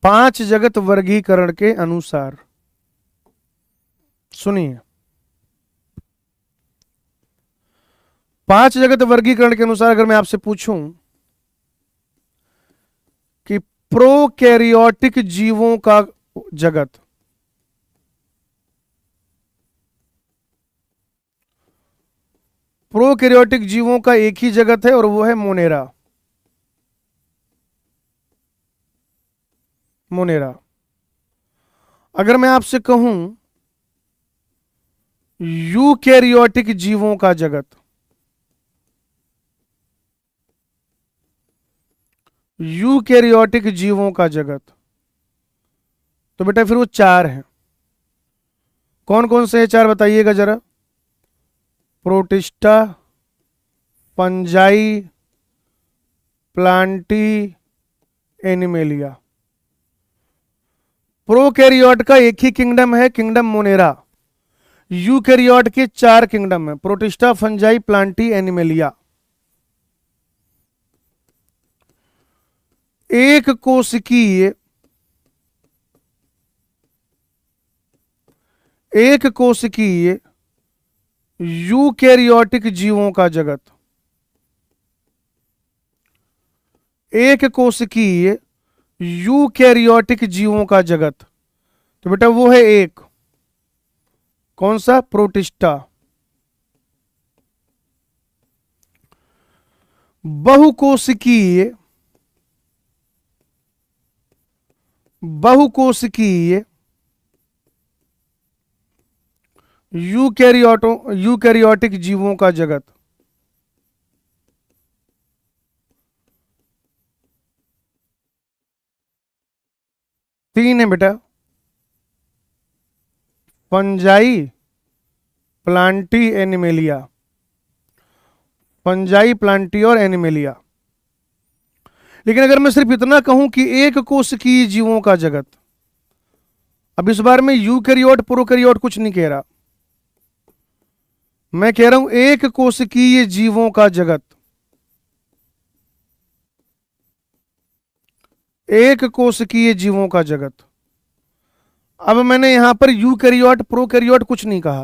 [SPEAKER 1] पांच जगत वर्गीकरण के अनुसार, सुनिए, 5 जगत वर्गीकरण के अनुसार अगर मैं आपसे पूछूं कि प्रोकैरियोटिक जीवों का जगत, प्रोकैरियोटिक जीवों का एक ही जगत है और वो है मोनेरा। मोनेरा। अगर मैं आपसे कहूं यूकैरियोटिक जीवों का जगत, यूकैरियोटिक जीवों का जगत, तो बेटा फिर वो 4 हैं। कौन कौन से हैं 4 बताइएगा जरा। Protista, Fungi, Plantae, animalia. Prokaryote का एक ही किंगडम है, किंगडम मोनेरा। यूकैरियोट के 4 किंगडम है, प्रोटिस्टा, फंजाई, प्लांटी, एनिमेलिया। एक कोशिकीय यूकैरियोटिक जीवों का जगत, एक कोशिकीय यूकैरियोटिक जीवों का जगत। तो बेटा वो है एक, कौन सा? प्रोटिस्टा। बहुकोशिकीय, बहुकोशिकीय यूकैरियोटिक जीवों का जगत। तीन है बेटा, fungi, Plantae, animalia. Fungi, Plantae और एनिमेलिया। लेकिन अगर मैं सिर्फ इतना कहूं कि एक कोशिकीय जीवों का जगत, अब इस बार मैं यूकैरियोट प्रोकैरियोट कुछ नहीं कह रहा, मैं कह रहा हूं एक कोशिकीय जीवों का जगत। एक कोशिकीय जीवों का जगत। अब मैंने यहां पर यूकैरियोट प्रोकैरियोट कुछ नहीं कहा।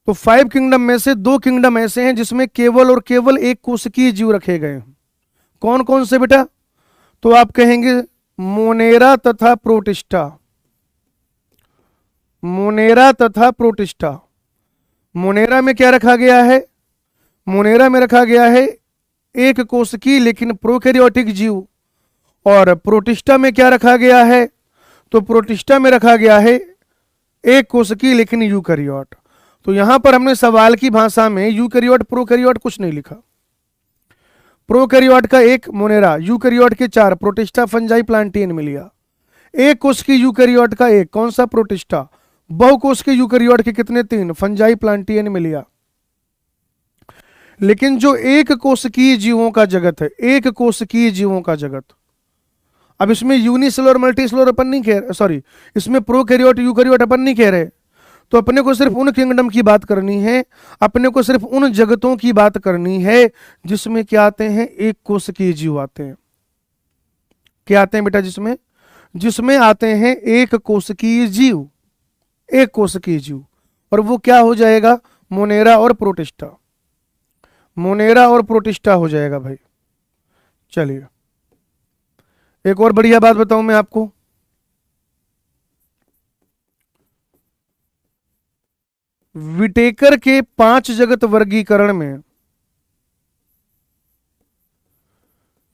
[SPEAKER 1] तो 5 किंगडम में से 2 किंगडम ऐसे हैं जिसमें केवल और केवल एक कोशिकीय जीव रखे गए हैं। कौन कौन से बेटा? तो आप कहेंगे मोनेरा तथा प्रोटिस्टा। मोनेरा तथा प्रोटिस्टा। मोनेरा में क्या रखा गया है? मोनेरा में रखा गया है एक कोशिकीय लेकिन प्रोकैरियोटिक जीव। और प्रोटिस्टा में क्या रखा गया है? तो प्रोटिस्टा में रखा गया है एक कोशिकीय लेकिन यूकैरियोट। तो यहां पर हमने सवाल की भाषा में यूकैरियोट प्रोकैरियोट कुछ नहीं लिखा। प्रोकैरियोट का एक मोनेरा, यूकैरियोट के 4 प्रोटिस्टा, फंजाई, प्लांटी, एनिमेलिया। एक कोशिकीय यूकैरियोट का एक, कौन सा? प्रोटिस्टा। बहुकोशिकीय यूकैरियोट के कितने? 3, फंजाई, प्लांटी, एनिमेलिया। लेकिन जो एक कोशिकीय जीवों का जगत है, एक कोशिकीय जीवों का जगत, अब इसमें यूनिसेलुलर मल्टीसेलुलर अपन नहीं कह रहे, सॉरी, इसमें प्रोकैरियोट यूकैरियोट अपन नहीं कह रहे। तो अपने को सिर्फ उन किंगडम की बात करनी है, अपने को सिर्फ उन जगतों की बात करनी है जिसमें क्या आते हैं? एक कोशिकीय जीव आते हैं। क्या आते हैं बेटा? जिसमें जिसमें आते हैं एक कोशिकीय जीव, एक कोशिकीय जीव। और वो क्या हो जाएगा? मोनेरा और प्रोटिस्टा। मोनेरा और प्रोटिस्टा हो जाएगा भाई। चलिए एक और बढ़िया बात बताऊं मैं आपको। विटेकर के 5 जगत वर्गीकरण में,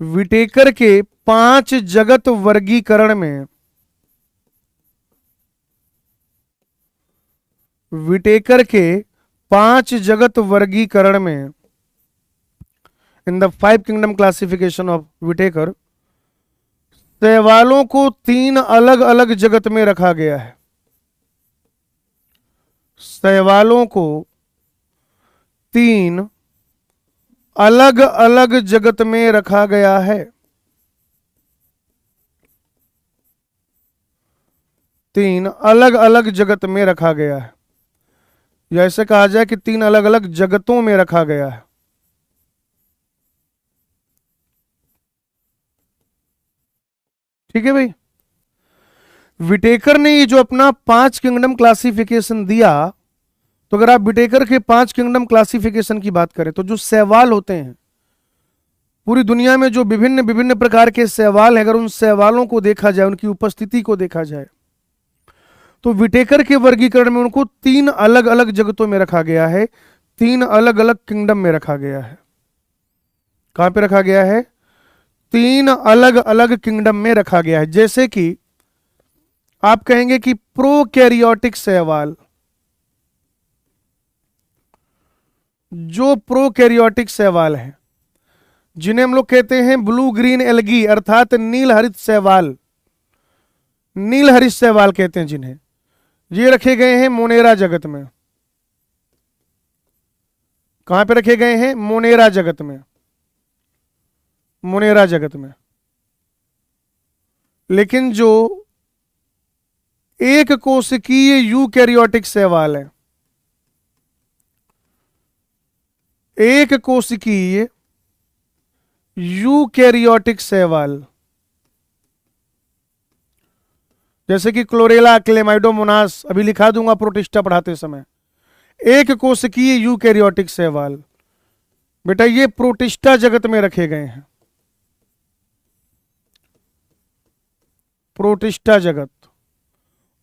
[SPEAKER 1] विटेकर के 5 जगत वर्गीकरण में, विटेकर के 5 जगत वर्गीकरण में, in the 5 kingdom classification of Whittaker, शैवालों को 3 अलग अलग जगत में रखा गया है। शैवालों को 3 अलग अलग जगत में रखा गया है। 3 अलग अलग जगत में रखा गया है, या ऐसे कहा जाए कि 3 अलग अलग जगतों में रखा गया है। ठीक है भाई। विटेकर ने ये जो अपना 5 किंगडम क्लासिफिकेशन दिया, तो अगर आप विटेकर के 5 किंगडम क्लासिफिकेशन की बात करें तो जो शैवाल होते हैं पूरी दुनिया में, जो विभिन्न विभिन्न प्रकार के शैवाल हैं, अगर उन शैवालों को देखा जाए, उनकी उपस्थिति को देखा जाए, तो विटेकर के वर्गीकरण में उनको 3 अलग अलग जगतों में रखा गया है, 3 अलग अलग किंगडम में रखा गया है। कहां पे रखा गया है? 3 अलग अलग किंगडम में रखा गया है। जैसे कि आप कहेंगे कि प्रोकैरियोटिक शैवाल, जो प्रोकैरियोटिक शैवाल है, जिन्हें हम लोग कहते हैं ब्लू ग्रीन एल्गी, अर्थात नील हरित शैवाल, नील हरित शैवाल कहते हैं जिन्हें, ये रखे गए हैं मोनेरा जगत में। कहां पे रखे गए हैं? मोनेरा जगत में, मोनेरा जगत में। लेकिन जो एक कोशिकीय यूकैरियोटिक शैवाल है, एक कोशिकीय यूकैरियोटिक शैवाल, जैसे कि क्लोरेला, क्लेमाइडोमोनास, अभी लिखा दूंगा प्रोटिस्टा पढ़ाते समय, एक कोशिकीय यूकैरियोटिक शैवाल, बेटा ये प्रोटिस्टा जगत में रखे गए हैं। प्रोटिस्टा जगत।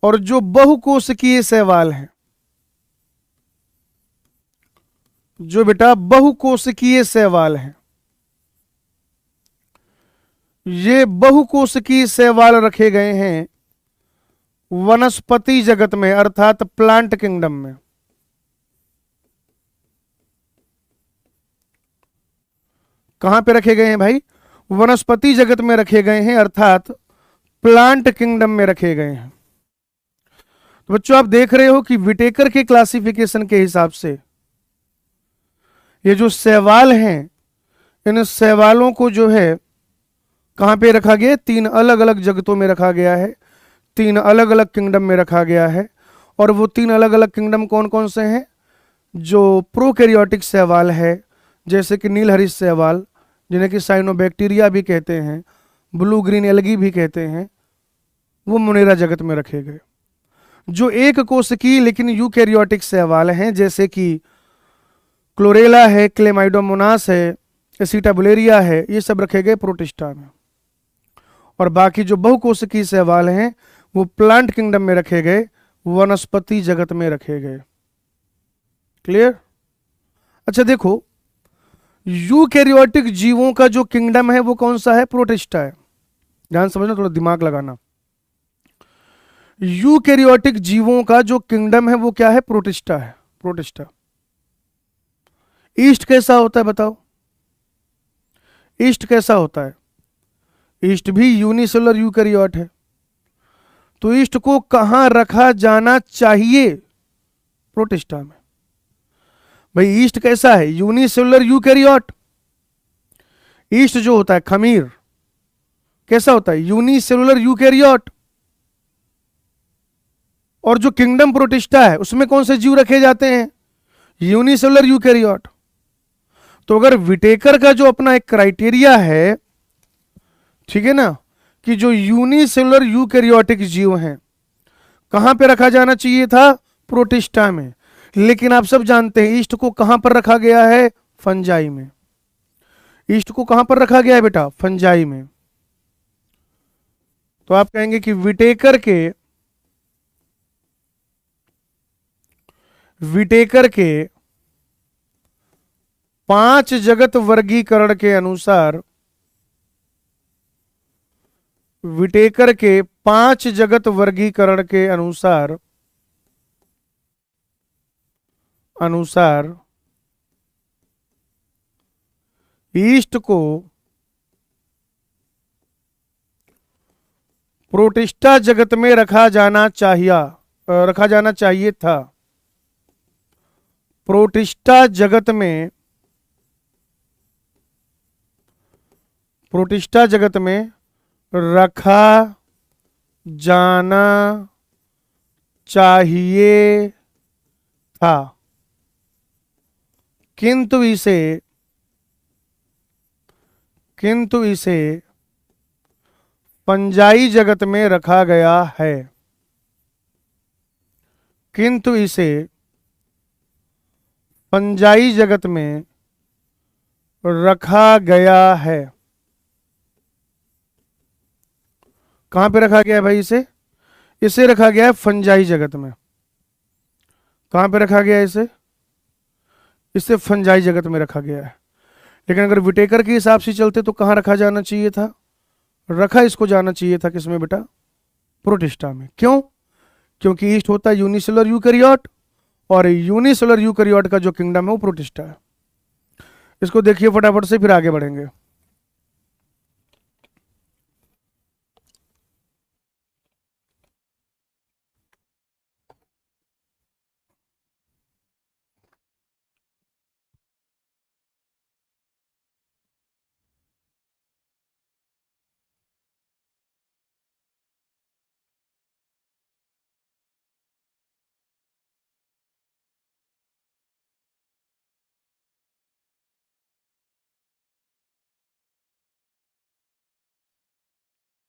[SPEAKER 1] और जो बहुकोशिकीय शैवाल हैं, जो बेटा बहुकोशिकीय शैवाल हैं, ये बहुकोशिकीय शैवाल रखे गए हैं वनस्पति जगत में, अर्थात प्लांट किंगडम में। कहां पे रखे गए हैं भाई? वनस्पति जगत में रखे गए हैं, अर्थात प्लांट किंगडम में रखे गए हैं। तो बच्चों आप देख रहे हो कि विटेकर के क्लासिफिकेशन के हिसाब से ये जो शैवाल हैं, इन शैवालों को जो है कहां पे रखा गया? 3 अलग अलग जगतों में रखा गया है, 3 अलग अलग किंगडम में रखा गया है। और वो 3 अलग अलग किंगडम कौन कौन से हैं? जो प्रोकैरियोटिक शैवाल है, जैसे कि नीलहरित शैवाल, जिन्हें कि साइनोबैक्टीरिया भी कहते हैं, ब्लू ग्रीन एल्गी भी कहते हैं, वो मोनेरा जगत में रखे गए। जो एक कोशिकीय लेकिन यूकैरियोटिक शैवाल हैं, जैसे कि क्लोरेला है, क्लेमाइडोमोनास है, एसिटाबुलेरिया है, ये सब रखे गए प्रोटिस्टा में। और बाकी जो बहुकोशिकीय शैवाल हैं वो प्लांट किंगडम में रखे गए, वनस्पति जगत में रखे गए। क्लियर? अच्छा देखो, यूकैरियोटिक जीवों का जो किंगडम है वो कौन सा है? प्रोटिस्टा है। ध्यान समझना, थोड़ा दिमाग लगाना। यूकैरियोटिक जीवों का जो किंगडम है वो क्या है? प्रोटिस्टा है, प्रोटिस्टा। ईस्ट कैसा होता है बताओ? ईस्ट कैसा होता है? ईस्ट भी यूनिसेलुलर यूकैरियोट है। तो ईस्ट को कहां रखा जाना चाहिए? प्रोटिस्टा में। भाई ईस्ट कैसा है? Unicellular eukaryote. ईस्ट जो होता है खमीर, कैसा होता है? Unicellular eukaryote. और जो किंगडम प्रोटिस्टा है उसमें कौन से जीव रखे जाते हैं? Unicellular eukaryote. तो अगर विटेकर का जो अपना एक क्राइटेरिया है, ठीक है ना, कि जो यूनिसेलुलर यूकैरियोटिक जीव हैं कहां पे रखा जाना चाहिए था? प्रोटिस्टा में। लेकिन आप सब जानते हैं ईस्ट को कहां पर रखा गया है? फंजाई में। ईस्ट को कहां पर रखा गया है बेटा? फंजाई में। तो आप कहेंगे कि विटेकर के 5 जगत वर्गीकरण के अनुसार, विटेकर के 5 जगत वर्गीकरण के अनुसार ईस्ट को प्रोटिस्टा जगत में रखा जाना चाहिए था। प्रोटिस्टा जगत में रखा जाना चाहिए था, किंतु इसे फंजाई जगत में रखा गया है। किंतु इसे फंजाई जगत में रखा गया है। कहां पे रखा गया है भाई? इसे रखा गया है फंजाई जगत में। कहां पे रखा गया है इसे फंजाई जगत में रखा गया है। लेकिन अगर विटेकर के हिसाब से चलते तो कहां रखा जाना चाहिए था? रखा इसको जाना चाहिए था किसमें बेटा? प्रोटिस्टा में। क्यों? क्योंकि ईस्ट होता है यूनिसेलुलर यूकैरियोट, और यूनिसेलुलर यूकैरियोट का जो किंगडम है वो प्रोटिस्टा है। इसको देखिए फटाफट से, फिर आगे बढ़ेंगे।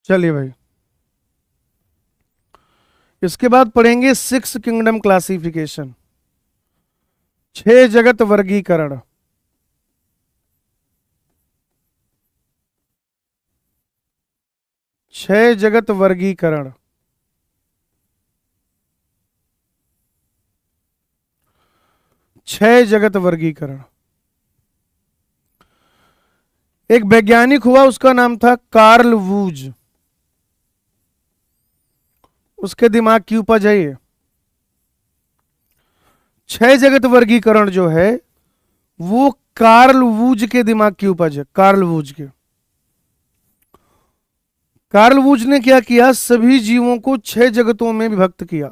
[SPEAKER 1] चलिए भाई, इसके बाद पढ़ेंगे 6 किंगडम क्लासिफिकेशन, 6 जगत वर्गीकरण। छह जगत वर्गीकरण। छह जगत वर्गीकरण। एक वैज्ञानिक हुआ, उसका नाम था कार्ल वूज। उसके दिमाग की उपज है ये। छह जगत वर्गीकरण जो है वो कार्ल वूज के दिमाग की उपज है। कार्ल वूज के। कार्ल वूज ने क्या किया, सभी जीवों को छह जगतों में विभक्त किया,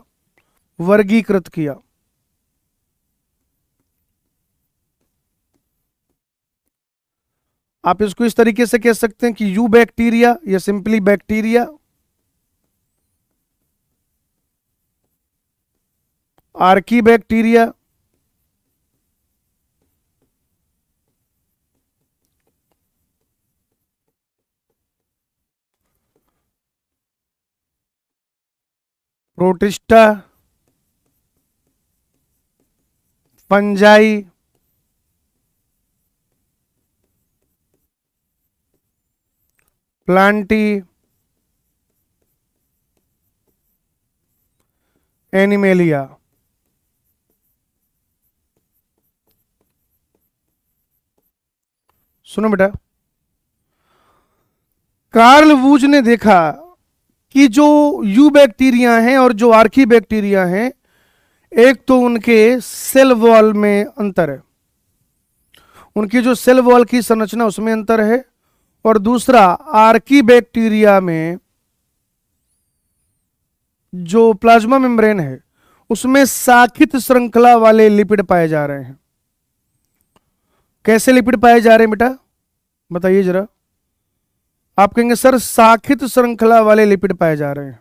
[SPEAKER 1] वर्गीकृत किया। आप इसको इस तरीके से कह सकते हैं कि यू बैक्टीरिया या simply bacteria, Archie bacteria, protista, Fungi, Plantae, animalia. सुनो बेटा, कार्ल वूज ने देखा कि जो यू बैक्टीरिया हैं और जो आर्की बैक्टीरिया हैं, एक तो उनके सेल वॉल में अंतर है, उनकी जो सेल वॉल की संरचना उसमें अंतर है, और दूसरा आर्की बैक्टीरिया में जो प्लाज्मा मेम्ब्रेन है उसमें शाखित श्रृंखला वाले लिपिड पाए जा रहे हैं। कैसे लिपिड पाए जा रहे हैं बेटा, बताइए जरा। आप कहेंगे सर शाखित श्रृंखला वाले लिपिड पाए जा रहे हैं।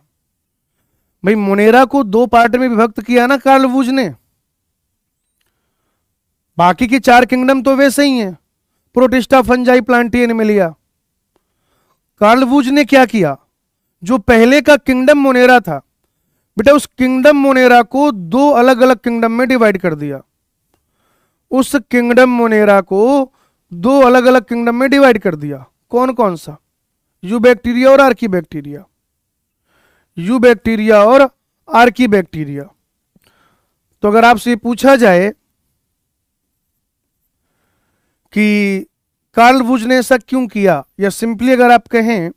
[SPEAKER 1] भाई मोनेरा को दो पार्ट में विभक्त किया ना कार्ल वूज ने, बाकी के चार किंगडम तो वैसे ही हैं, Protista, Fungi, Plantae, Animalia. Carl Woese ने क्या किया, जो पहले का किंगडम मोनेरा था बेटा, उस किंगडम मोनेरा को दो अलग अलग किंगडम में डिवाइड कर दिया। उस किंगडम मोनेरा को दो अलग अलग किंगडम में डिवाइड कर दिया। कौन कौन सा, यू बैक्टीरिया और आर्की बैक्टीरिया, यू बैक्टीरिया और आर्की बैक्टीरिया। तो अगर आपसे पूछा जाए कि कार्ल वूज ने ऐसा क्यों किया, या सिंपली अगर आप कहें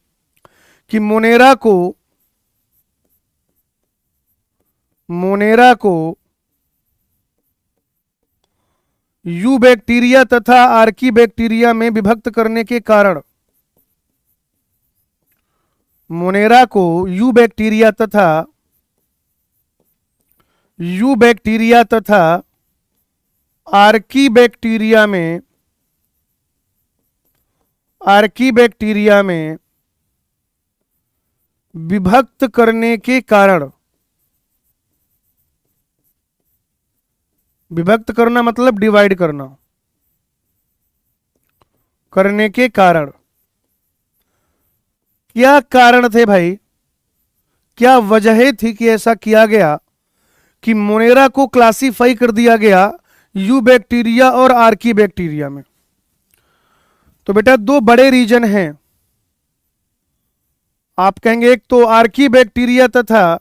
[SPEAKER 1] कि मोनेरा को यू बैक्टीरिया तथा आर्की बैक्टीरिया में विभक्त करने के कारण, मोनेरा को यू बैक्टीरिया तथा आर्की बैक्टीरिया में विभक्त करने के कारण, विभक्त करना मतलब डिवाइड करने के कारण, क्या कारण थे भाई, क्या वजह थी कि ऐसा किया गया कि मोनेरा को क्लासिफाई कर दिया गया यू बैक्टीरिया और आर्की बैक्टीरिया में। तो बेटा दो बड़े रीजन हैं। आप कहेंगे एक तो आर्की बैक्टीरिया तथा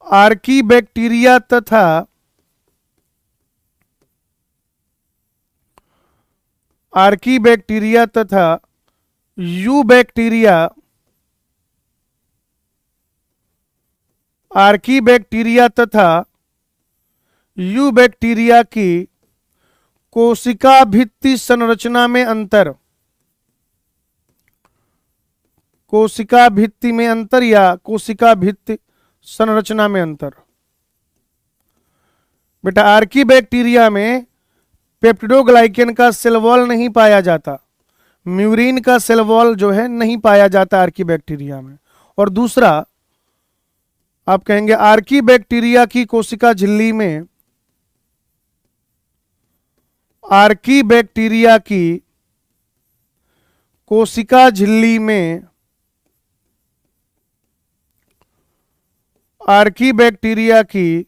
[SPEAKER 1] यू बैक्टीरिया, आर्की बैक्टीरिया तथा यू बैक्टीरिया की कोशिका भित्ति संरचना में अंतर, कोशिका भित्ति में अंतर या कोशिका भित्ति संरचना में अंतर। बेटा आर्की बैक्टीरिया में पेप्टिडोग्लाइकेन का सेल वॉल नहीं पाया जाता, म्यूरिन का सेल वॉल जो है नहीं पाया जाता आर्की बैक्टीरिया में। और दूसरा आप कहेंगे आर्की बैक्टीरिया की कोशिका झिल्ली में, आर्की बैक्टीरिया की कोशिका झिल्ली में, आर्की बैक्टीरिया की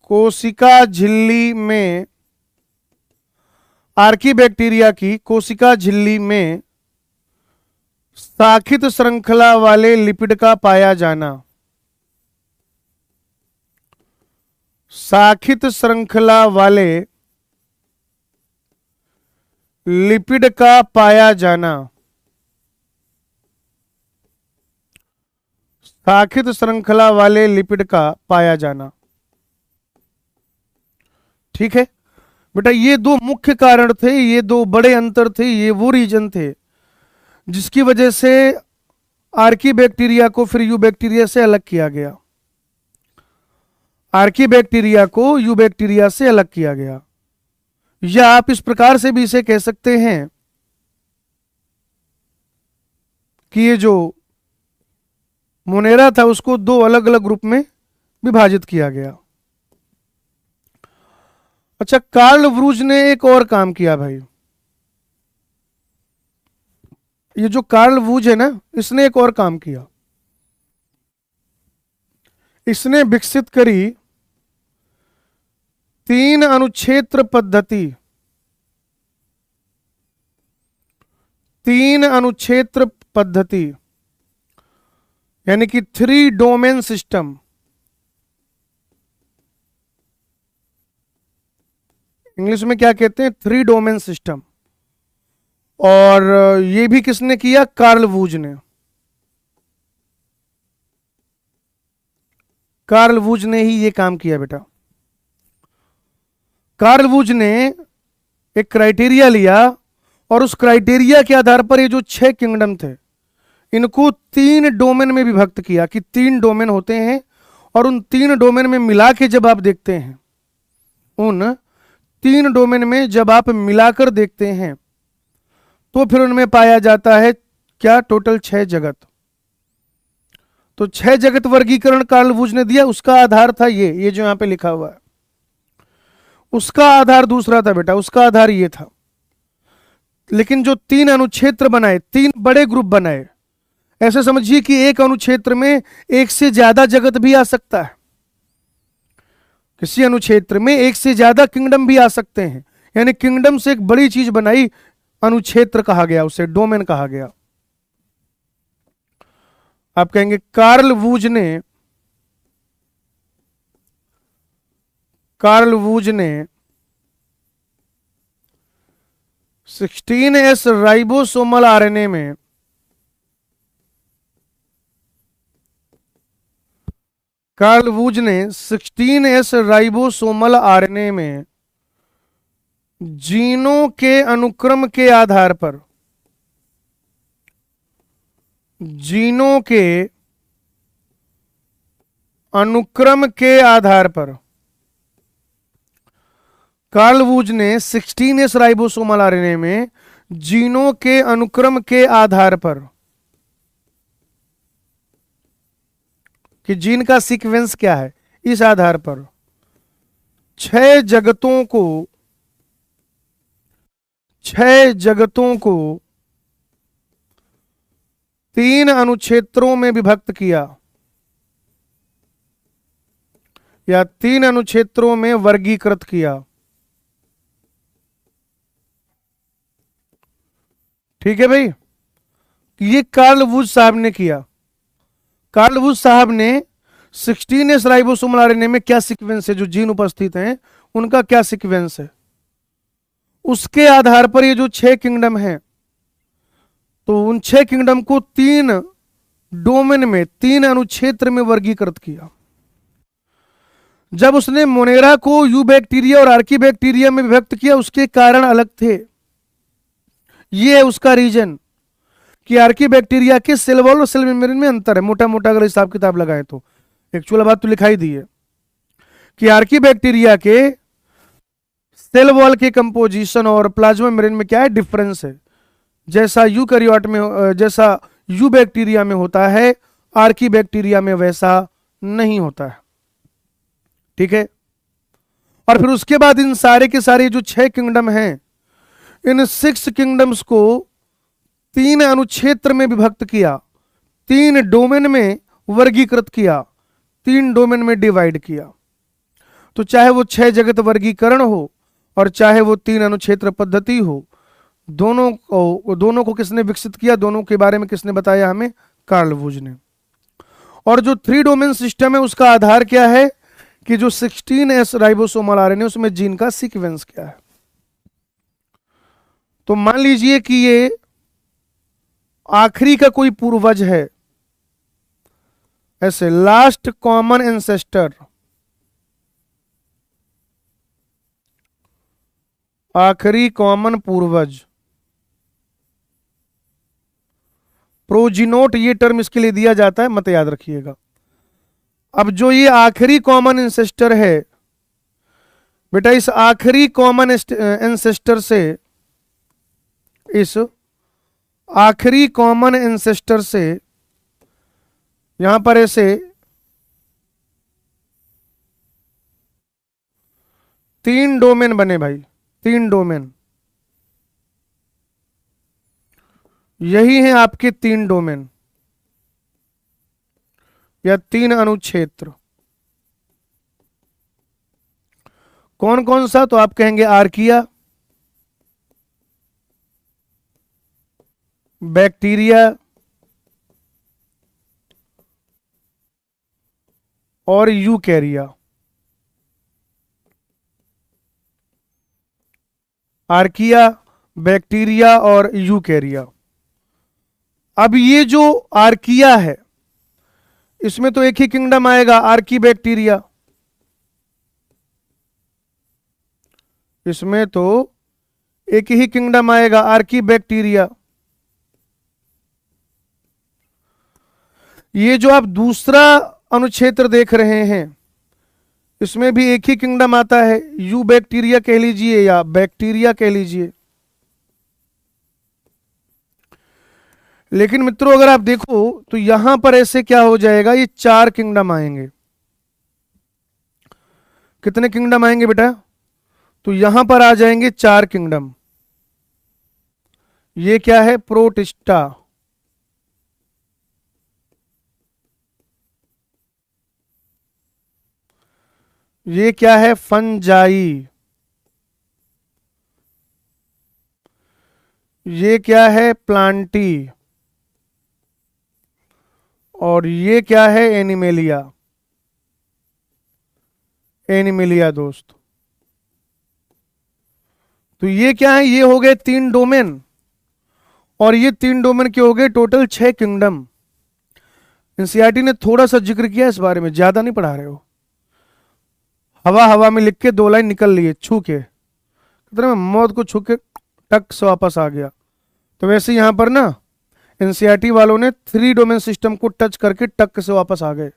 [SPEAKER 1] कोशिका झिल्ली में, आर्की बैक्टीरिया की कोशिका झिल्ली में शाखित श्रृंखला वाले लिपिड का पाया जाना, शाखित श्रृंखला वाले लिपिड का पाया जाना, शाखित श्रृंखला वाले लिपिड का पाया जाना। ठीक है बेटा, ये दो मुख्य कारण थे, ये दो बड़े अंतर थे, ये वो रीजन थे जिसकी वजह से आर्की बैक्टीरिया को फिर यू बैक्टीरिया से अलग किया गया। आर्की बैक्टीरिया को यू बैक्टीरिया से अलग किया गया। या आप इस प्रकार से भी इसे कह सकते हैं कि ये जो मोनेरा था उसको दो अलग अलग ग्रुप में विभाजित किया गया। अच्छा, कार्ल व्रूज ने एक और काम किया भाई। ये जो कार्ल वूज है ना, इसने एक और काम किया। इसने विकसित करी 3 अनुक्षेत्र पद्धति। 3 अनुक्षेत्र पद्धति यानी कि 3 डोमेन सिस्टम। इंग्लिश में क्या कहते हैं? 3 डोमेन सिस्टम। और ये भी किसने किया? कार्ल वूज ने। कार्ल वूज ने ही ये काम किया बेटा। कार्ल वूज ने एक क्राइटेरिया लिया और उस क्राइटेरिया के आधार पर ये जो 6 किंगडम थे इनको 3 डोमेन में विभक्त किया कि 3 डोमेन होते हैं, और उन 3 डोमेन में मिला के जब आप देखते हैं, उन 3 डोमेन में जब आप मिलाकर देखते हैं तो फिर उनमें पाया जाता है क्या? टोटल 6 जगत। तो 6 जगत वर्गीकरण कार्ल वूज ने दिया। उसका आधार था ये जो यहां पे लिखा हुआ है। उसका आधार दूसरा था बेटा, उसका आधार ये था। लेकिन जो 3 अनुक्षेत्र बनाए, 3 बड़े ग्रुप बनाए, ऐसे समझिए कि एक अनुक्षेत्र में एक से ज्यादा जगत भी आ सकता है। किसी अनुक्षेत्र में एक से ज्यादा किंगडम भी आ सकते हैं, यानी किंगडम से एक बड़ी चीज बनाई, अनुक्षेत्र कहा गया, उसे डोमेन कहा गया। आप कहेंगे कार्ल वूज ने 16S राइबोसोमल आरएनए में कार्ल वूज ने 16S राइबोसोमल आरएनए में जीनों के अनुक्रम के आधार पर, जीनों के अनुक्रम के आधार पर कार्ल वूज ने 16S राइबोसोमल आरएनए में जीनों के अनुक्रम के आधार पर कि जीन का सीक्वेंस क्या है, इस आधार पर 6 जगतों को 3 अनुक्षेत्रों में विभक्त किया या 3 अनुक्षेत्रों में वर्गीकृत किया। ठीक है भाई, ये कार्ल वूज साहब ने किया। कार्ल वूज साहब ने 16S राइबोसोमल आरएनए में क्या सीक्वेंस है, जो जीन उपस्थित हैं उनका क्या सीक्वेंस है, उसके आधार पर ये जो 6 किंगडम हैं, तो उन 6 किंगडम को 3 डोमेन में, 3 अनुक्षेत्र में वर्गीकृत किया। जब उसने मोनेरा को यू बैक्टीरिया और आर्की बैक्टीरिया में विभक्त किया, उसके कारण अलग थे। ये है उसका रीजन कि आर्की बैक्टीरिया के सेल वॉल और सेल मेम्ब्रेन में अंतर है। मोटा मोटा अगर हिसाब किताब लगाए तो एक्चुअल बात तो लिखाई दी है कि आर्की बैक्टीरिया के सेल वॉल के कंपोजिशन और प्लाज्मा मेम्ब्रेन में क्या है, डिफरेंस है। जैसा यूकैरियोट में, जैसा यू बैक्टीरिया में होता है, आर्की बैक्टीरिया में वैसा नहीं होता है। ठीक है, और फिर उसके बाद इन सारे के सारे जो 6 किंगडम हैं, इन 6 किंगडम्स को 3 अनुक्षेत्र में विभक्त किया, 3 डोमेन में वर्गीकृत किया, 3 डोमेन में डिवाइड किया। तो चाहे वो 6 जगत वर्गीकरण हो और चाहे वो 3 अनुक्षेत्र पद्धति हो, दोनों को किसने विकसित किया, दोनों के बारे में किसने बताया हमें? कार्ल वूज ने। और जो 3 डोमेन सिस्टम है उसका आधार क्या है? कि जो 16S राइबोसोमल आरएनए उसमें जीन का सीक्वेंस क्या है। तो मान लीजिए कि ये आखिरी का कोई पूर्वज है, ऐसे लास्ट कॉमन एंसेस्टर, आखिरी कॉमन पूर्वज, प्रोजिनोट ये टर्म इसके लिए दिया जाता है, मत याद रखिएगा। अब जो ये आखिरी कॉमन एंसेस्टर है बेटा, इस आखिरी कॉमन एंसेस्टर से, इस आखिरी कॉमन एंसेस्टर से यहां पर ऐसे 3 डोमेन बने भाई, 3 डोमेन, यही है आपके 3 डोमेन या 3 अनुक्षेत्र। कौन कौन सा? तो आप कहेंगे आर्किया, बैक्टीरिया और यूकैरिया। आर्किया, बैक्टीरिया और यूकैरिया। अब ये जो आर्किया है इसमें तो एक ही किंगडम आएगा, आर्की बैक्टीरिया। इसमें तो एक ही किंगडम आएगा, आर्की बैक्टीरिया। ये जो आप दूसरा अनुक्षेत्र देख रहे हैं इसमें भी एक ही किंगडम आता है, यू बैक्टीरिया कह लीजिए या बैक्टीरिया कह लीजिए। लेकिन मित्रों अगर आप देखो तो यहां पर ऐसे क्या हो जाएगा, ये 4 किंगडम आएंगे। कितने किंगडम आएंगे बेटा? तो यहां पर आ जाएंगे 4 किंगडम। ये क्या है? प्रोटिस्टा, ये क्या है? फंजाई, ये क्या है? प्लांटी, और ये क्या है? एनिमेलिया। एनिमेलिया दोस्त। तो ये क्या है? ये हो गए 3 डोमेन, और ये 3 डोमेन के हो गए टोटल 6 किंगडम। एनसीईआरटी ने थोड़ा सा जिक्र किया इस बारे में, ज्यादा नहीं पढ़ा रहे हो। हवा हवा में लिख के 2 लाइन निकल लिए छू के, कितने में मौत को छू के टक से वापस आ गया। तो वैसे यहां पर ना एनसीईआरटी वालों ने 3 डोमेन सिस्टम को टच करके टक से वापस आ गए।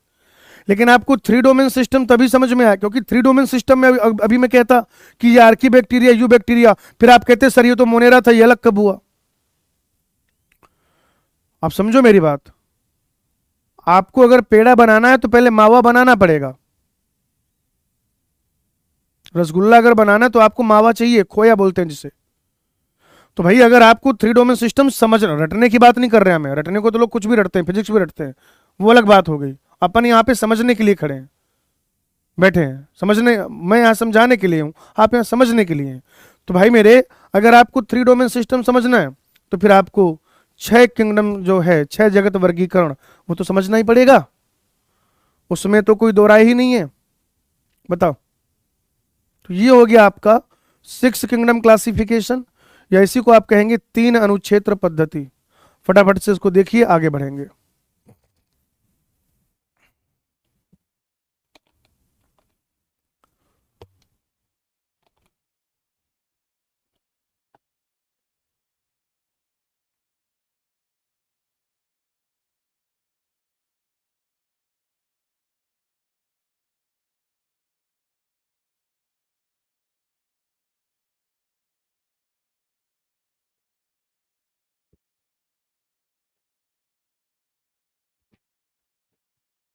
[SPEAKER 1] लेकिन आपको 3 डोमेन सिस्टम तभी समझ में आया क्योंकि 3 डोमेन सिस्टम में अभी मैं कहता कि ये आर्की बैक्टीरिया, यू बैक्टीरिया, फिर आप कहते सर ये तो मोनेरा था, ये अलग कब हुआ? आप समझो मेरी बात। आपको अगर पेड़ा बनाना है तो पहले मावा बनाना पड़ेगा। रसगुल्ला अगर बनाना है तो आपको मावा चाहिए, खोया बोलते हैं जिसे। तो भाई अगर आपको 3 डोमेन सिस्टम समझ, रटने की बात नहीं कर रहे हैं हमें, रटने को तो लोग कुछ भी रटते हैं, फिजिक्स भी रटते हैं, वो अलग बात हो गई। अपन यहाँ पे समझने के लिए खड़े हैं, बैठे हैं समझने, मैं यहाँ समझाने के लिए हूँ, आप यहाँ समझने के लिए हैं। तो भाई मेरे, अगर आपको 3 डोमेन सिस्टम समझना है तो फिर आपको 6 किंगडम जो है, 6 जगत वर्गीकरण, वो तो समझना ही पड़ेगा। उसमें तो कोई दो राय ही नहीं है। बताओ। तो ये हो गया आपका 6 किंगडम क्लासिफिकेशन, या इसी को आप कहेंगे 3 अनुक्षेत्र पद्धति। फटाफट से इसको देखिए, आगे बढ़ेंगे।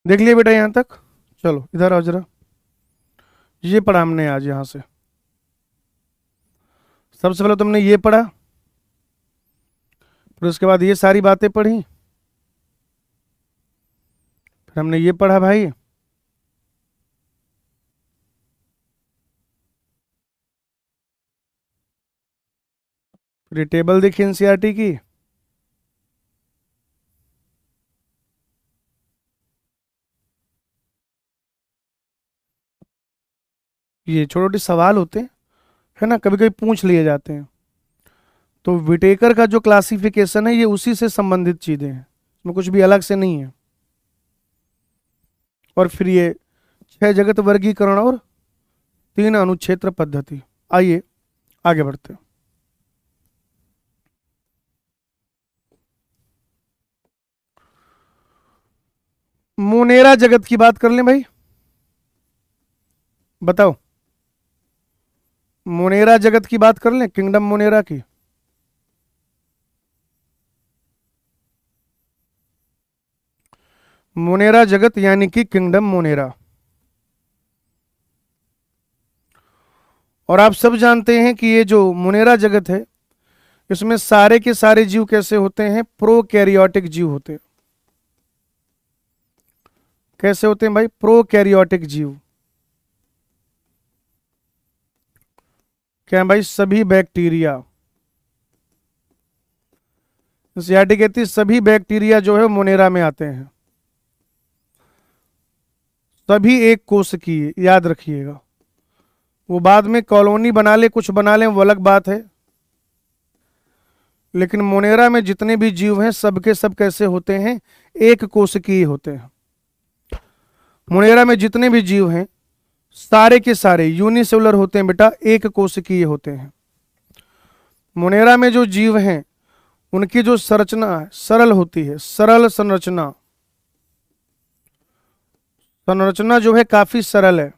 [SPEAKER 1] देख लिया बेटा यहां तक? चलो इधर आओ जरा। ये पढ़ा हमने आज यहां से। सबसे पहले तुमने ये पढ़ा, फिर उसके बाद ये सारी बातें पढ़ी, फिर हमने ये पढ़ा भाई, फिर ये टेबल देखी एनसीईआरटी की, ये छोटे छोटे सवाल होते हैं, है ना, कभी कभी पूछ लिए जाते हैं। तो विटेकर का जो क्लासिफिकेशन है ये उसी से संबंधित चीजें हैं, इसमें कुछ भी अलग से नहीं है। और फिर ये 6 जगत वर्गीकरण और 3 अनुक्षेत्र पद्धति। आइए आगे बढ़ते हैं। मोनेरा जगत की बात कर लें भाई, बताओ। मोनेरा जगत की बात कर लें, किंगडम मोनेरा की। मोनेरा जगत यानी कि किंगडम मोनेरा। और आप सब जानते हैं कि ये जो मोनेरा जगत है इसमें सारे के सारे जीव कैसे होते हैं, प्रोकैरियोटिक जीव होते हैं। कैसे होते हैं भाई, प्रोकैरियोटिक जीव। क्या है भाई, सभी बैक्टीरिया। एनसीईआरटी कहती है सभी बैक्टीरिया जो है मोनेरा में आते हैं, सभी एक कोश की, याद रखिएगा। वो बाद में कॉलोनी बना ले, कुछ बना ले, वो अलग बात है, लेकिन मोनेरा में जितने भी जीव हैं सबके सब कैसे होते हैं, एक कोशिकीय होते हैं। मोनेरा में जितने भी जीव हैं सारे के सारे यूनिसेलुलर होते हैं बेटा, एक कोशिकीय होते हैं। मोनेरा में जो जीव हैं उनकी जो संरचना है सरल होती है, सरल संरचना। संरचना जो है काफी सरल है,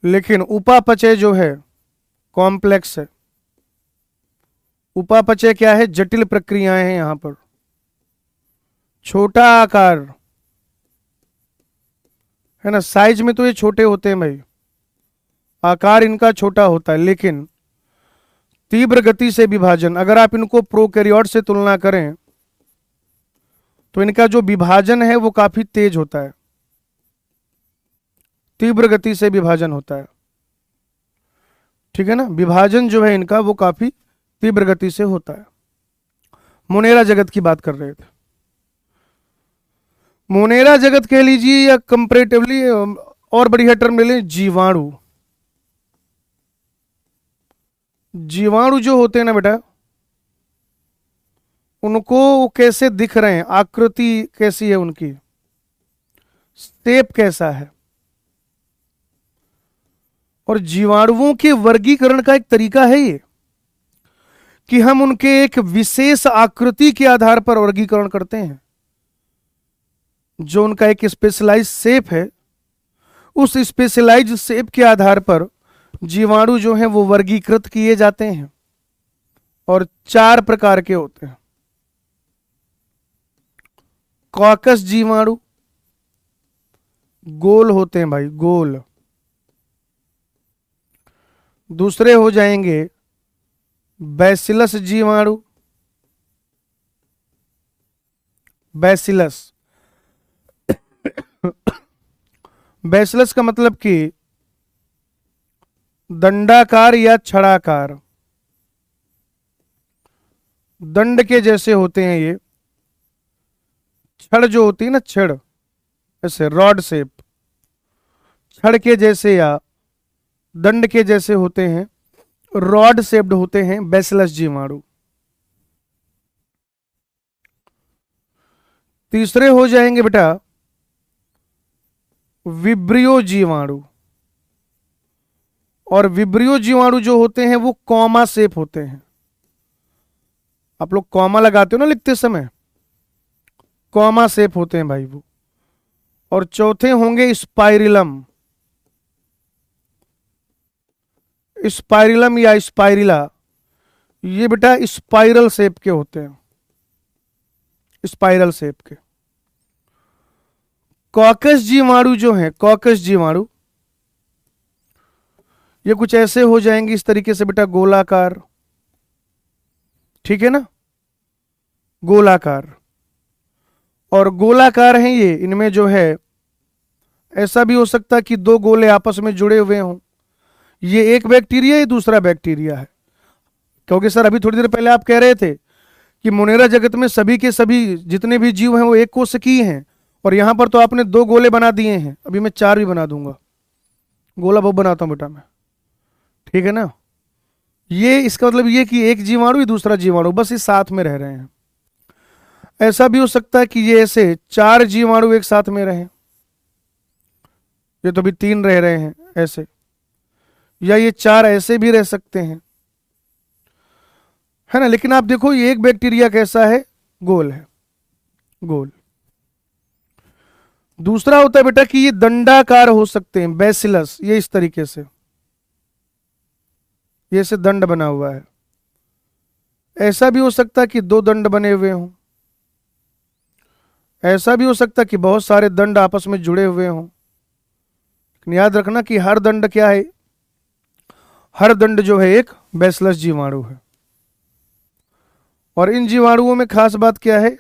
[SPEAKER 1] लेकिन उपापचय जो है कॉम्प्लेक्स है। उपापचय क्या है, जटिल प्रक्रियाएं हैं यहां पर। छोटा आकार है ना, साइज में तो ये छोटे होते हैं भाई, आकार इनका छोटा होता है, लेकिन तीव्र गति से विभाजन, अगर आप इनको प्रोकैरियोट से तुलना करें तो इनका जो विभाजन है वो काफी तेज होता है, तीव्र गति से विभाजन होता है। ठीक है ना, विभाजन जो है इनका वो काफी तीव्र गति से होता है। मोनेरा जगत की बात कर रहे थे। मोनेरा जगत कह लीजिए या कंपैरेटिवली और बढ़िया टर्म ले लें, जीवाणु। जीवाणु जो होते हैं ना बेटा, उनको वो कैसे दिख रहे हैं, आकृति कैसी है उनकी, शेप कैसा है। और जीवाणुओं के वर्गीकरण का एक तरीका है ये कि हम उनके एक विशेष आकृति के आधार पर वर्गीकरण करते हैं। जो उनका एक स्पेशलाइज शेप है, उस स्पेशलाइज शेप के आधार पर जीवाणु जो हैं वो वर्गीकृत किए जाते हैं। और 4 प्रकार के होते हैं। कॉकस जीवाणु गोल होते हैं भाई, गोल। दूसरे हो जाएंगे बैसिलस जीवाणु, बैसिलस। बैसिलस का मतलब कि दंडाकार या छड़ाकार, दंड के जैसे होते हैं ये। छड़ जो होती है ना, छड़ ऐसे रॉड शेप, छड़ के जैसे या दंड के जैसे होते हैं, रॉड शेप्ड होते हैं बैसिलस जीवाणु। तीसरे हो जाएंगे बेटा विब्रियो जीवाणु। और विब्रियो जीवाणु जो होते हैं वो कॉमा शेप होते हैं। आप लोग कॉमा लगाते हो ना लिखते समय, कॉमा शेप होते हैं भाई वो। और चौथे होंगे स्पाइरिलम। स्पाइरिलम या स्पाइरिला, ये बेटा स्पाइरल शेप के होते हैं, स्पाइरल शेप के। कॉकस जीवाणु जो है, कॉकस जीवाणु, ये कुछ ऐसे हो जाएंगे इस तरीके से बेटा, गोलाकार। ठीक है ना, गोलाकार। और गोलाकार हैं ये, इनमें जो है ऐसा भी हो सकता है कि 2 गोले आपस में जुड़े हुए हों। ये एक बैक्टीरिया है, दूसरा बैक्टीरिया है। क्योंकि सर अभी थोड़ी देर पहले आप कह रहे थे कि मोनेरा जगत में सभी के सभी जितने भी जीव हैं वो एक कोशिकीय हैं, और यहां पर तो आपने 2 गोले बना दिए हैं, अभी मैं 4 भी बना दूंगा। गोला बहुत बनाता हूं बेटा मैं, ठीक है ना। ये इसका मतलब ये कि एक जीवाणु ही दूसरा जीवाणु, बस ये साथ में रह रहे हैं। ऐसा भी हो सकता है कि ये ऐसे 4 जीवाणु एक साथ में रहें, ये तो अभी 3 रह रहे हैं ऐसे, या ये 4 ऐसे भी रह सकते हैं, है ना। लेकिन आप देखो ये एक बैक्टीरिया कैसा है, गोल है, गोल। दूसरा होता है बेटा कि ये दंडाकार हो सकते हैं, बैसिलस, ये इस तरीके से, ये से दंड बना हुआ है। ऐसा भी हो सकता है कि 2 दंड बने हुए हों, ऐसा भी हो सकता है कि बहुत सारे दंड आपस में जुड़े हुए हों। याद रखना कि हर दंड क्या है, हर दंड जो है एक बैसिलस जीवाणु है। और इन जीवाणुओं में खास बात क्या है,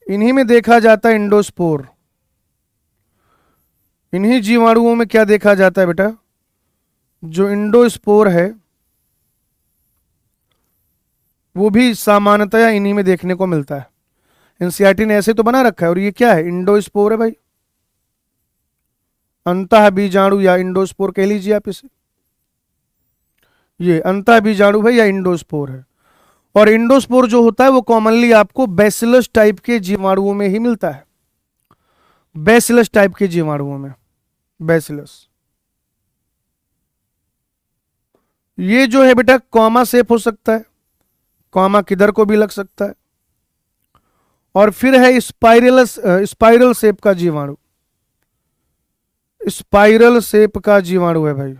[SPEAKER 1] इन्हीं में देखा जाता है इंडोस्पोर। इन्हीं जीवाणुओं में क्या देखा जाता है बेटा, जो इंडोस्पोर है वो भी सामान्यतया इन्हीं में देखने को मिलता है। एनसीईआरटी ने ऐसे तो बना रखा है। और ये क्या है, इंडोस्पोर है भाई, अंतः बीजाणु या इंडोस्पोर कह लीजिए आप इसे। ये अंतः बीजाणु है या इंडोस्पोर है। और इंडोस्पोर जो होता है वो कॉमनली आपको बैसिलस टाइप के जीवाणुओं में ही मिलता है, बैसिलस टाइप के जीवाणुओं में, बैसिलस। ये जो है बेटा कॉमा शेप हो सकता है, कॉमा किधर को भी लग सकता है। और फिर है स्पाइरल शेप का जीवाणु, स्पाइरल शेप का जीवाणु है भाई।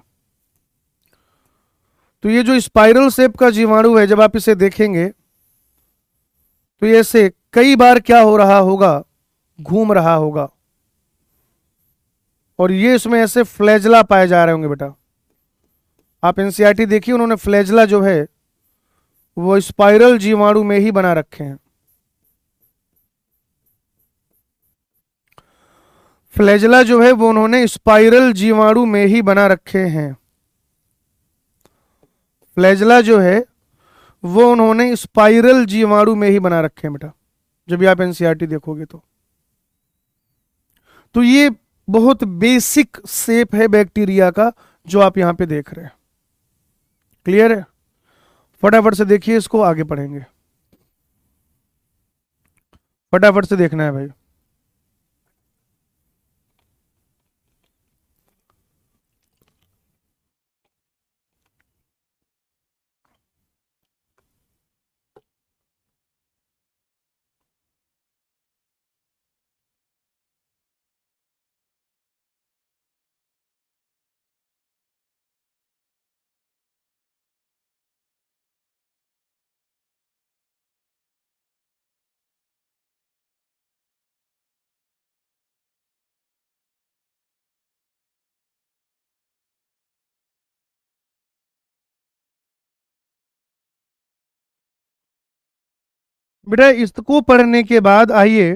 [SPEAKER 1] तो ये जो स्पाइरल शेप का जीवाणु है, जब आप इसे देखेंगे तो ये ऐसे कई बार क्या हो रहा होगा, घूम रहा होगा। और ये इसमें ऐसे फ्लैजला पाए जा रहे होंगे बेटा। आप एनसीईआरटी देखिए, उन्होंने फ्लैजला जो है वो स्पाइरल जीवाणु में ही बना रखे हैं। फ्लैजला जो है वो उन्होंने स्पाइरल जीवाणु में ही बना रखे हैं। फ्लैजला जो है वो उन्होंने स्पाइरल जीवाणु में ही बना रखे हैं बेटा, जब भी आप एनसीईआरटी देखोगे तो ये बहुत बेसिक शेप है बैक्टीरिया का जो आप यहां पे देख रहे हैं। क्लियर है? फटाफट से देखिए इसको, आगे पढ़ेंगे। फटाफट से देखना है भाई। बेटा इसको पढ़ने के बाद आइए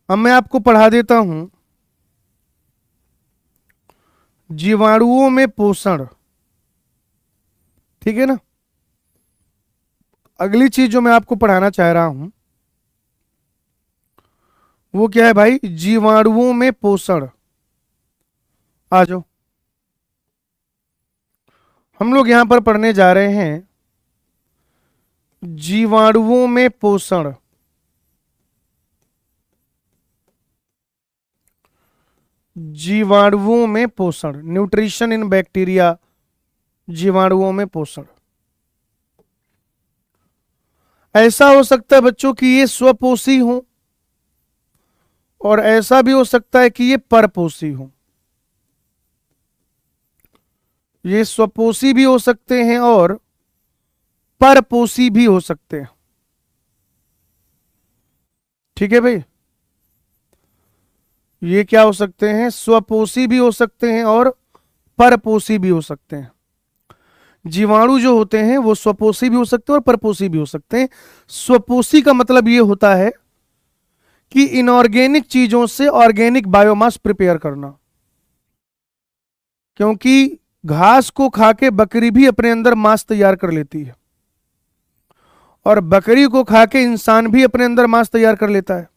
[SPEAKER 1] अब मैं आपको पढ़ा देता हूं जीवाणुओं में पोषण। ठीक है ना। अगली चीज जो मैं आपको पढ़ाना चाह रहा हूं वो क्या है भाई, जीवाणुओं में पोषण। आ जाओ, हम लोग यहां पर पढ़ने जा रहे हैं जीवाणुओं में पोषण। जीवाणुओं में पोषण, न्यूट्रिशन इन बैक्टीरिया, जीवाणुओं में पोषण। ऐसा हो सकता है बच्चों कि ये स्वपोषी हो, और ऐसा भी हो सकता है कि ये परपोषी हो। ये स्वपोषी भी हो सकते हैं और परपोषी भी हो सकते हैं। ठीक है भाई, ये क्या हो सकते हैं, स्वपोषी भी हो सकते हैं और परपोषी भी हो सकते हैं। जीवाणु जो होते हैं वो स्वपोषी भी हो सकते हैं और परपोषी भी हो सकते हैं। स्वपोषी का मतलब ये होता है कि इनऑर्गेनिक चीजों से ऑर्गेनिक बायोमास प्रिपेयर करना। क्योंकि घास को खा के बकरी भी अपने अंदर मांस तैयार कर लेती है, और बकरी को खा के इंसान भी अपने अंदर मांस तैयार कर लेता है।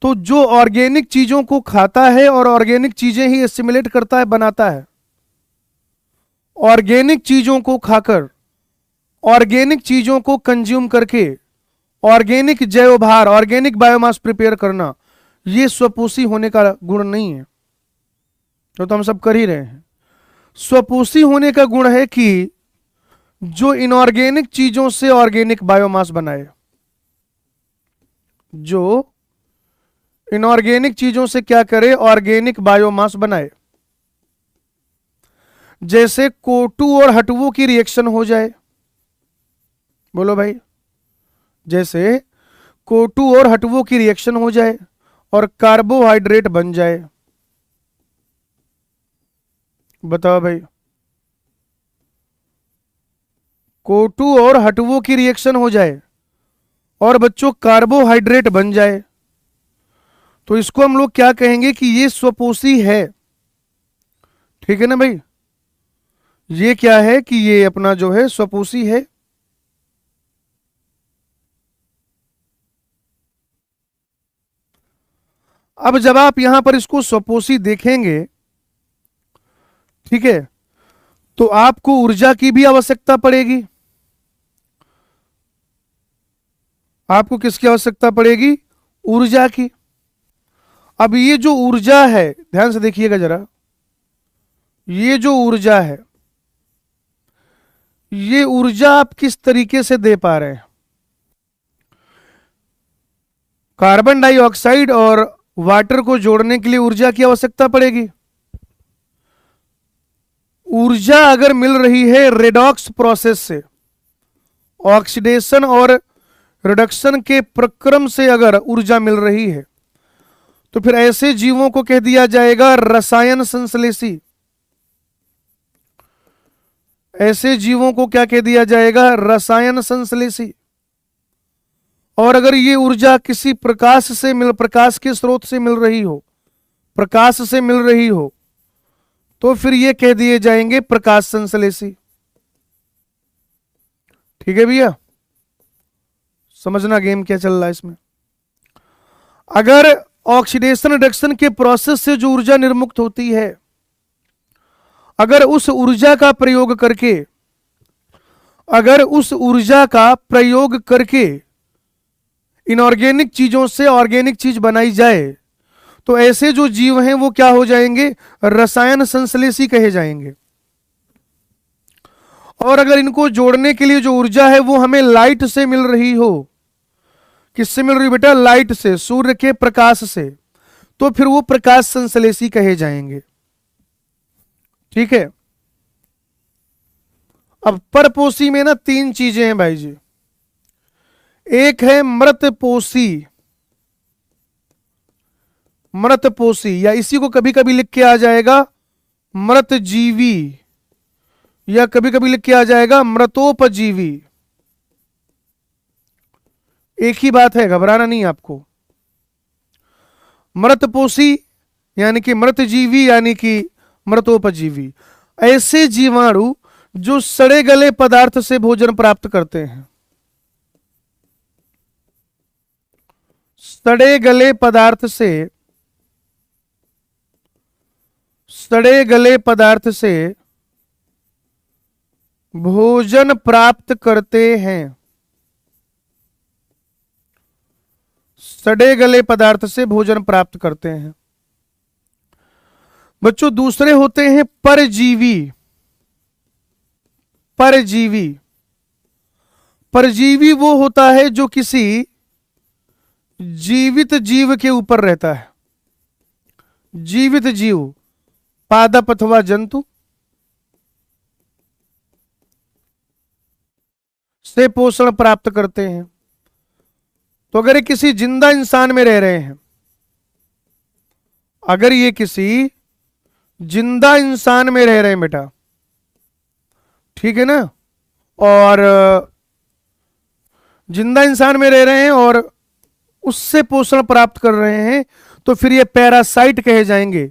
[SPEAKER 1] तो जो ऑर्गेनिक चीजों को खाता है और ऑर्गेनिक चीजें ही एसिमिलेट करता है, बनाता है, ऑर्गेनिक चीजों को खाकर, ऑर्गेनिक चीजों को कंज्यूम करके ऑर्गेनिक जैव भार, ऑर्गेनिक बायोमास प्रिपेयर करना, ये स्वपोषी होने का गुण नहीं है, तो हम सब कर ही रहे हैं। स्वपोषी होने का गुण है कि जो इनऑर्गेनिक चीजों से ऑर्गेनिक बायोमास बनाए, जो इनऑर्गेनिक चीजों से क्या करे, ऑर्गेनिक बायोमास बनाए। जैसे कोटू और हटवू की रिएक्शन हो जाए, बोलो भाई, जैसे कोटू और हटवू की रिएक्शन हो जाए और कार्बोहाइड्रेट बन जाए। बताओ भाई, कोटू और हटवू की रिएक्शन हो जाए और बच्चों कार्बोहाइड्रेट बन जाए, तो इसको हम लोग क्या कहेंगे कि ये स्वपोषी है। ठीक है ना भाई, ये क्या है कि ये अपना जो है स्वपोषी है। अब जब आप यहां पर इसको स्वपोषी देखेंगे, ठीक है, तो आपको ऊर्जा की भी आवश्यकता पड़ेगी। आपको किसकी आवश्यकता पड़ेगी? ऊर्जा की। अब ये जो ऊर्जा है, ध्यान से देखिएगा जरा, ये जो ऊर्जा है, ये ऊर्जा आप किस तरीके से दे पा रहे हैं? कार्बन डाइऑक्साइड और वाटर को जोड़ने के लिए ऊर्जा की आवश्यकता पड़ेगी। ऊर्जा अगर मिल रही है रेडॉक्स प्रोसेस से, ऑक्सीडेशन और रिडक्शन के प्रक्रम से अगर ऊर्जा मिल रही है, तो फिर ऐसे जीवों को कह दिया जाएगा रसायन संश्लेषी। ऐसे जीवों को क्या कह दिया जाएगा? रसायन संश्लेषी। और अगर ये ऊर्जा किसी प्रकाश से प्रकाश के स्रोत से मिल रही हो, प्रकाश से मिल रही हो, तो फिर ये कह दिए जाएंगे प्रकाश संश्लेषी। ठीक है भैया, समझना गेम क्या चल रहा है इसमें। अगर ऑक्सीडेशन रिडक्शन के प्रोसेस से जो ऊर्जा निर्मुक्त होती है, अगर उस ऊर्जा का प्रयोग करके, अगर उस ऊर्जा का प्रयोग करके इनऑर्गेनिक चीजों से ऑर्गेनिक चीज बनाई जाए, तो ऐसे जो जीव हैं वो क्या हो जाएंगे? रसायन संश्लेषी कहे जाएंगे। और अगर इनको जोड़ने के लिए जो ऊर्जा है वो हमें लाइट से मिल रही हो, किससे मिल रही बेटा? लाइट से, सूर्य के प्रकाश से, तो फिर वो प्रकाश संश्लेषी कहे जाएंगे। ठीक है। अब परपोषी में ना तीन चीजें हैं भाई जी। एक है मृतपोषी, मृतपोषी, या इसी को कभी कभी लिख के आ जाएगा मृतजीवी, या कभी कभी लिख के आ जाएगा मृतोपजीवी। एक ही बात है, घबराना नहीं आपको। मृतपोषी यानी कि मृतजीवी यानी कि मृतोपजीवी, ऐसे जीवाणु जो सड़े गले पदार्थ से भोजन प्राप्त करते हैं। सड़े गले पदार्थ से, सड़े गले पदार्थ से भोजन प्राप्त करते हैं। सड़े गले पदार्थ से भोजन प्राप्त करते हैं। बच्चों दूसरे होते हैं परजीवी। परजीवी, परजीवी वो होता है जो किसी जीवित जीव के ऊपर रहता है। जीवित जीव, पादप अथवा जंतु से पोषण प्राप्त करते हैं। तो अगर ये किसी जिंदा इंसान में रह रहे हैं, अगर ये किसी जिंदा इंसान में रह रहे हैं बेटा, ठीक है ना, और जिंदा इंसान में रह रहे हैं और उससे पोषण प्राप्त कर रहे हैं, तो फिर ये पैरासाइट कहे जाएंगे,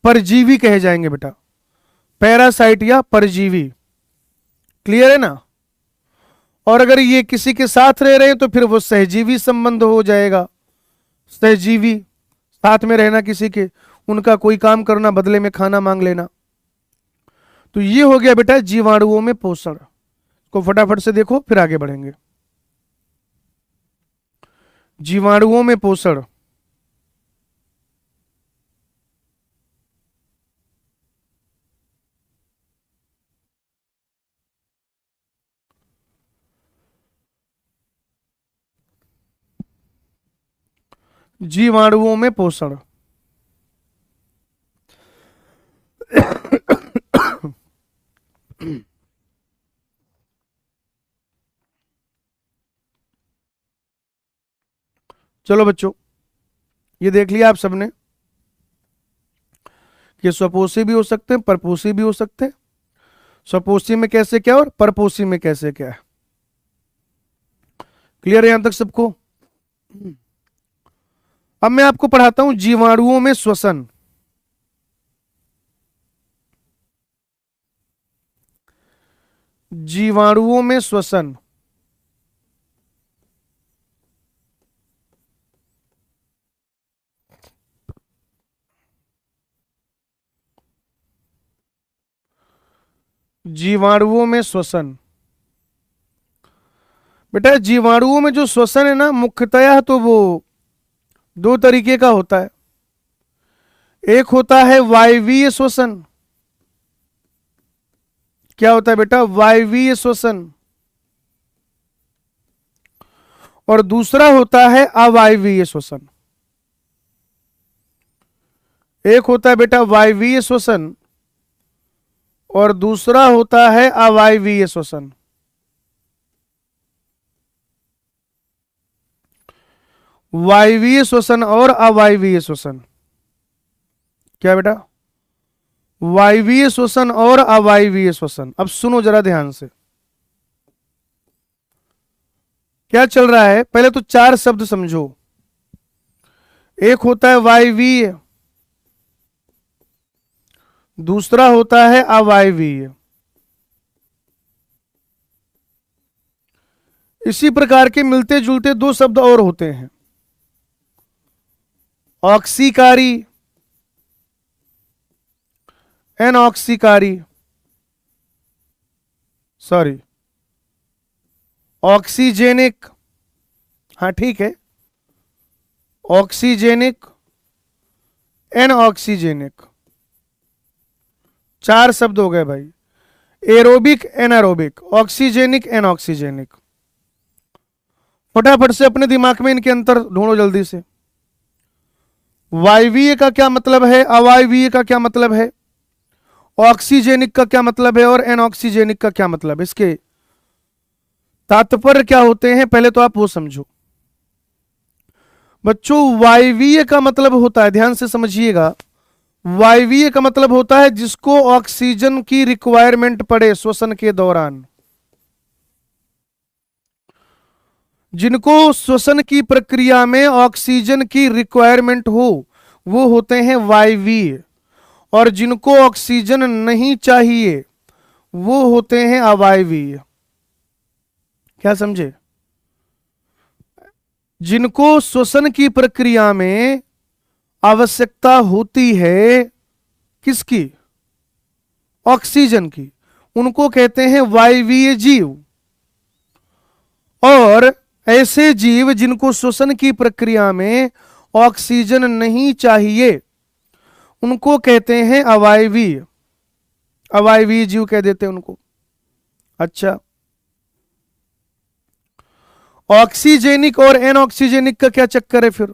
[SPEAKER 1] परजीवी कहे जाएंगे बेटा। पैरासाइट या परजीवी, क्लियर है ना। और अगर ये किसी के साथ रह रहे हैं तो फिर वो सहजीवी संबंध हो जाएगा, सहजीवी। साथ में रहना किसी के, उनका कोई काम करना, बदले में खाना मांग लेना। तो ये हो गया बेटा जीवाणुओं में पोषण को। फटाफट से देखो फिर आगे बढ़ेंगे। जीवाणुओं में पोषण, जीवाणुओं में पोषण। चलो बच्चों, ये देख लिया आप सबने कि स्वपोषी भी हो सकते हैं, परपोषी भी हो सकते हैं। स्वपोषी में कैसे क्या और परपोषी में कैसे क्या है। क्लियर है यहां तक सबको? अब मैं आपको पढ़ाता हूं जीवाणुओं में श्वसन। जीवाणुओं में श्वसन, जीवाणुओं में श्वसन। बेटा जीवाणुओं में जो श्वसन है ना, मुख्यतया तो वो दो तरीके का होता है। एक होता है वायवीय श्वसन। क्या होता है बेटा? वायवीय श्वसन। और दूसरा होता है अवायवीय श्वसन। एक होता है बेटा वायवीय श्वसन और दूसरा होता है अवायवीय श्वसन। वायवीय श्वसन और अवायवीय श्वसन। क्या बेटा? वायवीय श्वसन और अवायवीय श्वसन। अब सुनो जरा ध्यान से क्या चल रहा है। पहले तो चार शब्द समझो। एक होता है वायवीय, दूसरा होता है अवायवीय, इसी प्रकार के मिलते जुलते दो शब्द और होते हैं, ऑक्सीकारी, एनऑक्सीकारी, सॉरी ऑक्सीजेनिक। हाँ ठीक है, ऑक्सीजेनिक, एनऑक्सीजेनिक। चार शब्द हो गए भाई। Aerobic, anaerobic, oxygenic, anoxygenic. फटाफट से अपने दिमाग में इनके अंतर ढूंढो जल्दी से। वायवीय का क्या मतलब है, अवायवीय का क्या मतलब है, ऑक्सीजेनिक का क्या मतलब है और एनऑक्सीजेनिक का क्या मतलब है, इसके तात्पर्य क्या होते हैं, पहले तो आप वो समझो। बच्चों वायवीय का मतलब होता है, ध्यान से समझिएगा, वायवीय का मतलब होता है जिसको ऑक्सीजन की रिक्वायरमेंट पड़े श्वसन के दौरान। जिनको श्वसन की प्रक्रिया में ऑक्सीजन की रिक्वायरमेंट हो वो होते हैं वायवीय, और जिनको ऑक्सीजन नहीं चाहिए वो होते हैं अवायवीय। क्या समझे? जिनको श्वसन की प्रक्रिया में आवश्यकता होती है किसकी? ऑक्सीजन की, उनको कहते हैं वायवीय जीव। और ऐसे जीव जिनको श्वसन की प्रक्रिया में ऑक्सीजन नहीं चाहिए उनको कहते हैं अवायवीय। अवायवीय जीव कह देते हैं उनको। अच्छा, ऑक्सीजेनिक और एनऑक्सीजेनिक का क्या चक्कर है फिर?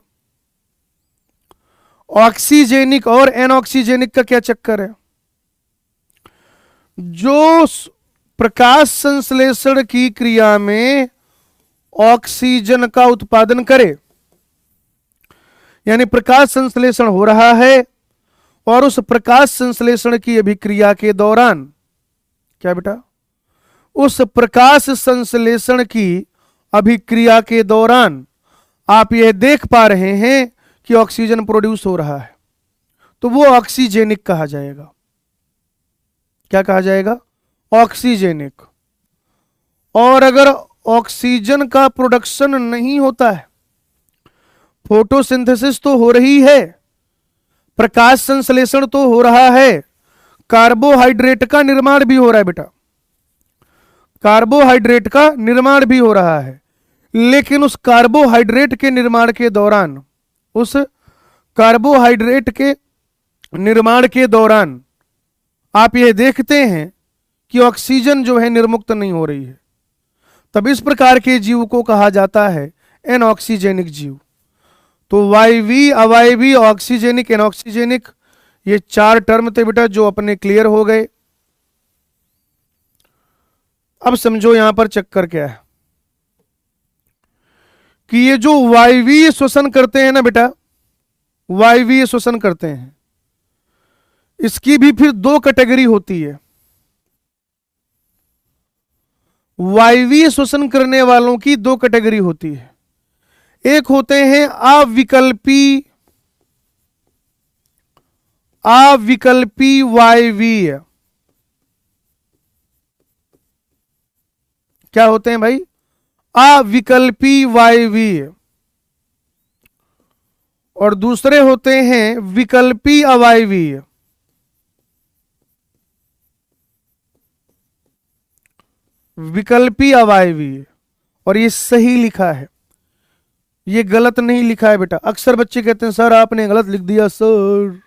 [SPEAKER 1] ऑक्सीजेनिक और एनऑक्सीजेनिक का क्या चक्कर है? जो प्रकाश संश्लेषण की क्रिया में ऑक्सीजन का उत्पादन करे, यानी प्रकाश संश्लेषण हो रहा है और उस प्रकाश संश्लेषण की अभिक्रिया के दौरान, क्या बेटा? उस प्रकाश संश्लेषण की अभिक्रिया के दौरान आप यह देख पा रहे हैं कि ऑक्सीजन प्रोड्यूस हो रहा है, तो वो ऑक्सीजेनिक कहा जाएगा। क्या कहा जाएगा? ऑक्सीजेनिक। और अगर ऑक्सीजन का प्रोडक्शन नहीं होता है, फोटोसिंथेसिस तो हो रही है प्रकाश संश्लेषण तो हो रहा है, कार्बोहाइड्रेट का निर्माण भी हो रहा है बेटा, कार्बोहाइड्रेट का निर्माण भी हो रहा है। लेकिन उस कार्बोहाइड्रेट के निर्माण के दौरान, उस कार्बोहाइड्रेट के निर्माण के दौरान आप यह देखते हैं कि ऑक्सीजन जो है निर्मुक्त नहीं हो रही है। तब इस प्रकार के जीव को कहा जाता है एनऑक्सीजेनिक जीव। तो वायवीय, अवायवीय, ऑक्सीजेनिक, एनऑक्सीजेनिक, ये 4 टर्म थे बेटा जो अपने क्लियर हो गए। अब समझो यहां पर चक्कर क्या है कि ये जो वायवीय श्वसन करते हैं ना बेटा, वायवीय श्वसन करते हैं, इसकी भी फिर 2 कैटेगरी होती है। वायवीय श्वसन करने वालों की 2 कैटेगरी होती है। एक होते हैं अविकल्पी वायवीय। क्या होते हैं भाई? अविकल्पी वायवीय। और दूसरे होते हैं विकल्पी अवायवीय। विकल्पी अवायवीय। और ये सही लिखा है, ये गलत नहीं लिखा है बेटा। अक्सर बच्चे कहते हैं सर आपने गलत लिख दिया सर,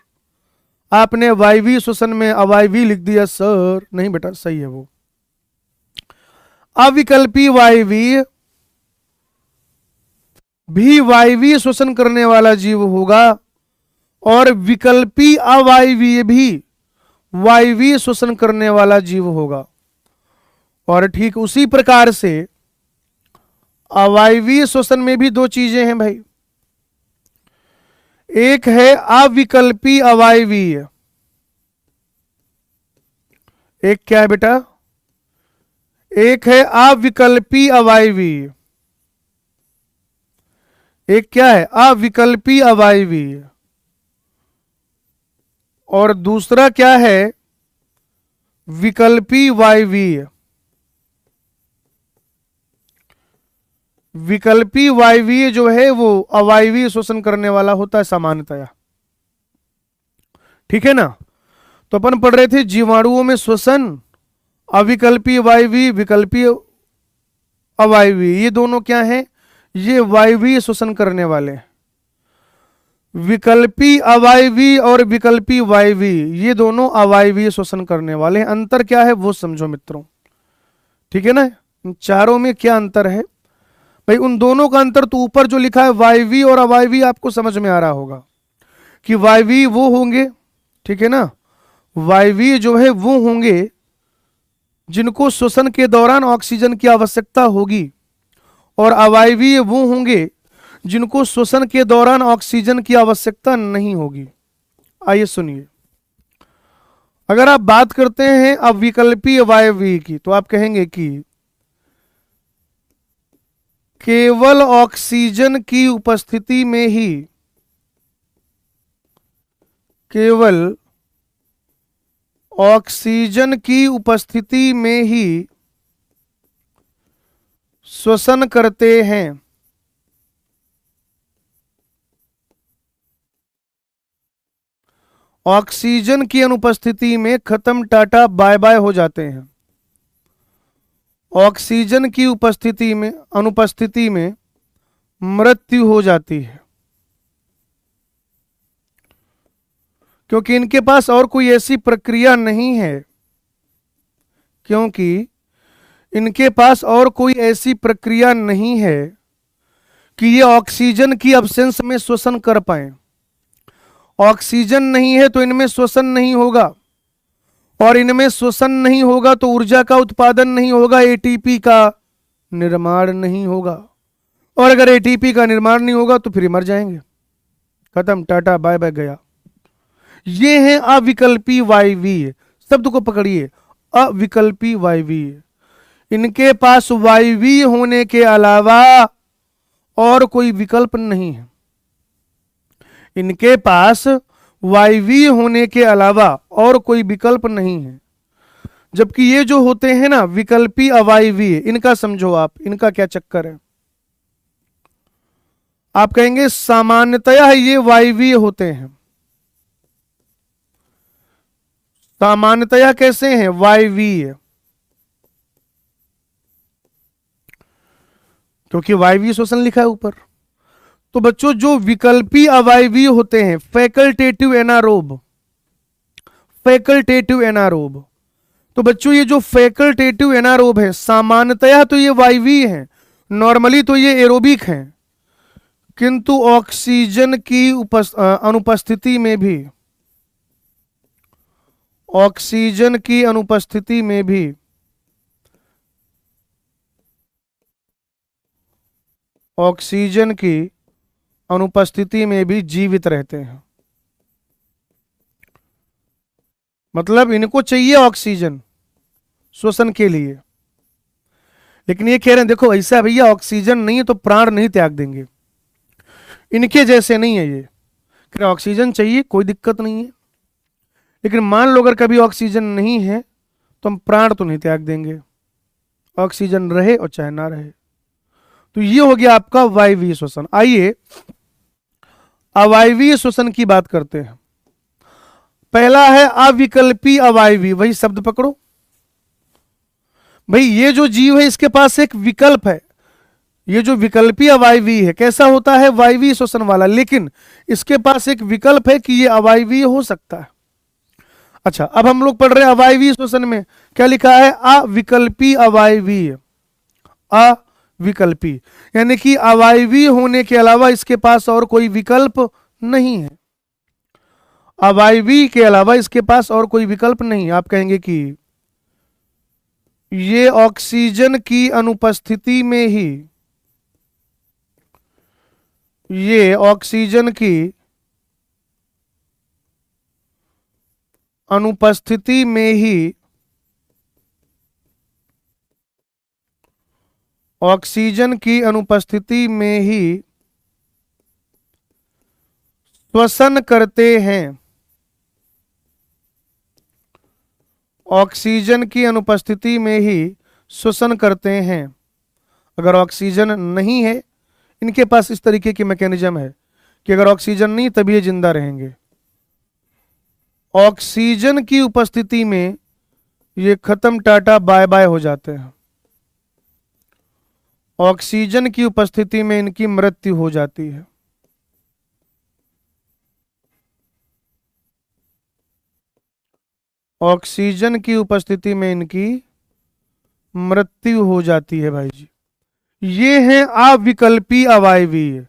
[SPEAKER 1] आपने वायवीय श्वसन में अवायवीय लिख दिया सर। नहीं बेटा, सही है वो। अविकल्पी वायवीय भी वायवीय श्वसन करने वाला जीव होगा और विकल्पी अवायवीय भी वायवीय श्वसन करने वाला जीव होगा। और ठीक उसी प्रकार से अवायवीय श्वसन में भी 2 चीजें हैं भाई। एक है अविकल्पी अवायवीय। एक क्या है बेटा? एक है अविकल्पी अवायवीय। एक क्या है? अविकल्पी अवायवीय। और दूसरा क्या है? विकल्पी वायवीय। विकल्पी वायवीय जो है वो अवायवीय श्वसन करने वाला होता है सामान्यतया। ठीक है ना? तो अपन पढ़ रहे थे जीवाणुओं में श्वसन, अविकल्पी वायवीय, विकल्पी अवायवीय, ये दोनों क्या हैं? ये वायवीय श्वसन करने वाले। विकल्पी अवायवीय और विकल्पी वायवीय ये दोनों अवायवीय श्वसन करने वाले हैं। अंतर क्या है वो समझो मित्रों। ठीक है ना? इन चारों में क्या अंतर है भाई? उन दोनों का अंतर तो ऊपर जो लिखा है वायवीय और अवायवीय आपको समझ में आ रहा होगा कि वायवीय वो होंगे, ठीक है ना, वायवीय जो है वो होंगे जिनको श्वसन के दौरान ऑक्सीजन की आवश्यकता होगी, और अवायवीय वो होंगे जिनको श्वसन के दौरान ऑक्सीजन की आवश्यकता नहीं होगी। आइए सुनिए, अगर आप बात करते हैं अविकल्पी अवायवीय की तो आप कहेंगे कि केवल ऑक्सीजन की उपस्थिति में ही, केवल ऑक्सीजन की उपस्थिति में ही श्वसन करते हैं। ऑक्सीजन की अनुपस्थिति में खत्म, टाटा, बाय बाय हो जाते हैं। ऑक्सीजन की उपस्थिति में, अनुपस्थिति में मृत्यु हो जाती है, क्योंकि इनके पास और कोई ऐसी प्रक्रिया नहीं है, क्योंकि इनके पास और कोई ऐसी प्रक्रिया नहीं है कि ये ऑक्सीजन की अब्सेंस में श्वसन कर पाए। ऑक्सीजन नहीं है तो इनमें श्वसन नहीं होगा, और इनमें श्वसन नहीं होगा तो ऊर्जा का उत्पादन नहीं होगा, एटीपी का निर्माण नहीं होगा, और अगर एटीपी का निर्माण नहीं होगा तो फिर मर जाएंगे, खत्म, टाटा बाय बाय गया। ये है अविकल्पी वायवीय। शब्द को पकड़िए, अविकल्पी वायवीय। इनके पास वायवीय होने के अलावा और कोई विकल्प नहीं है। इनके पास वायवीय होने के अलावा और कोई विकल्प नहीं है। जबकि ये जो होते हैं ना विकल्पी अवायवीय, इनका समझो आप, इनका क्या चक्कर है। आप कहेंगे सामान्यतया ये वायवीय होते हैं, सामान्यतया कैसे हैं, वायवीय, क्योंकि वायवीय श्वसन लिखा है ऊपर। तो बच्चों जो विकल्पी अवायवीय होते हैं, फैकल्टेटिव एनारोब, फैकल्टेटिव एनारोब, तो बच्चों ये जो फैकल्टेटिव एनारोब है सामान्यतया तो ये वायवीय हैं, नॉर्मली तो ये एरोबिक हैं, किंतु ऑक्सीजन की अनुपस्थिति में भी, ऑक्सीजन की अनुपस्थिति में भी ऑक्सीजन की अनुपस्थिति में भी जीवित रहते हैं। मतलब इनको चाहिए ऑक्सीजन श्वसन के लिए, लेकिन ये कह रहे हैं देखो ऐसा भैया ऑक्सीजन नहीं है तो प्राण नहीं त्याग देंगे, इनके जैसे नहीं है ये, कह रहे ऑक्सीजन चाहिए कोई दिक्कत नहीं है, लेकिन मान लो अगर कभी ऑक्सीजन नहीं है तो हम प्राण तो नहीं त्याग देंगे, ऑक्सीजन रहे और चाहे ना रहे। तो ये हो गया आपका वायवीय श्वसन। आइए अवायवीय श्वसन की बात करते हैं। पहला है अविकल्पी अवायवीय, वही शब्द पकड़ो भाई, ये जो जीव है इसके पास एक विकल्प है, ये जो विकल्पी अवायवीय है कैसा होता है, वायवीय श्वसन वाला, लेकिन इसके पास एक विकल्प है कि ये अवायवीय हो सकता है। अच्छा अब हम लोग पढ़ रहे हैं अवायवीय श्वसन में क्या लिखा है, अविकल्पी अवायवीय, अविकल्पी यानी कि अवायवीय होने के अलावा इसके पास और कोई विकल्प नहीं है, अवायवीय के अलावा इसके पास और कोई विकल्प नहीं। आप कहेंगे कि ये ऑक्सीजन की अनुपस्थिति में ही, ये ऑक्सीजन की अनुपस्थिति में ही, ऑक्सीजन की अनुपस्थिति में ही श्वसन करते हैं, ऑक्सीजन की अनुपस्थिति में ही श्वसन करते हैं। अगर ऑक्सीजन नहीं है, इनके पास इस तरीके की मैकेनिज्म है कि अगर ऑक्सीजन नहीं तभी ये जिंदा रहेंगे, ऑक्सीजन की उपस्थिति में ये खत्म टाटा बाय बाय हो जाते हैं, ऑक्सीजन की उपस्थिति में इनकी मृत्यु हो जाती है। ऑक्सीजन की उपस्थिति में इनकी मृत्यु हो जाती है भाई जी। ये हैं अविकल्पी अवायवीय,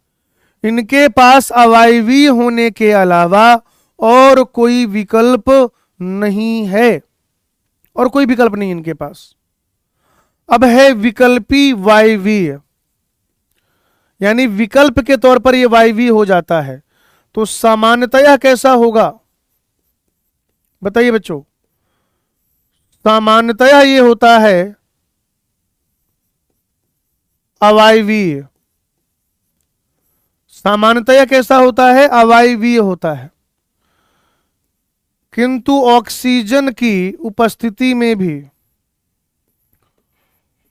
[SPEAKER 1] इनके पास अवायवीय होने के अलावा और कोई विकल्प नहीं है, और कोई विकल्प नहीं इनके पास। अब है विकल्पी वायवीय, यानी विकल्प के तौर पर यह वायवीय हो जाता है। तो सामान्यतया कैसा होगा बताइए बच्चों, सामान्यतया ये होता है अवायवीय, सामान्यतया कैसा होता है, अवायवीय होता है, किंतु ऑक्सीजन की उपस्थिति में भी,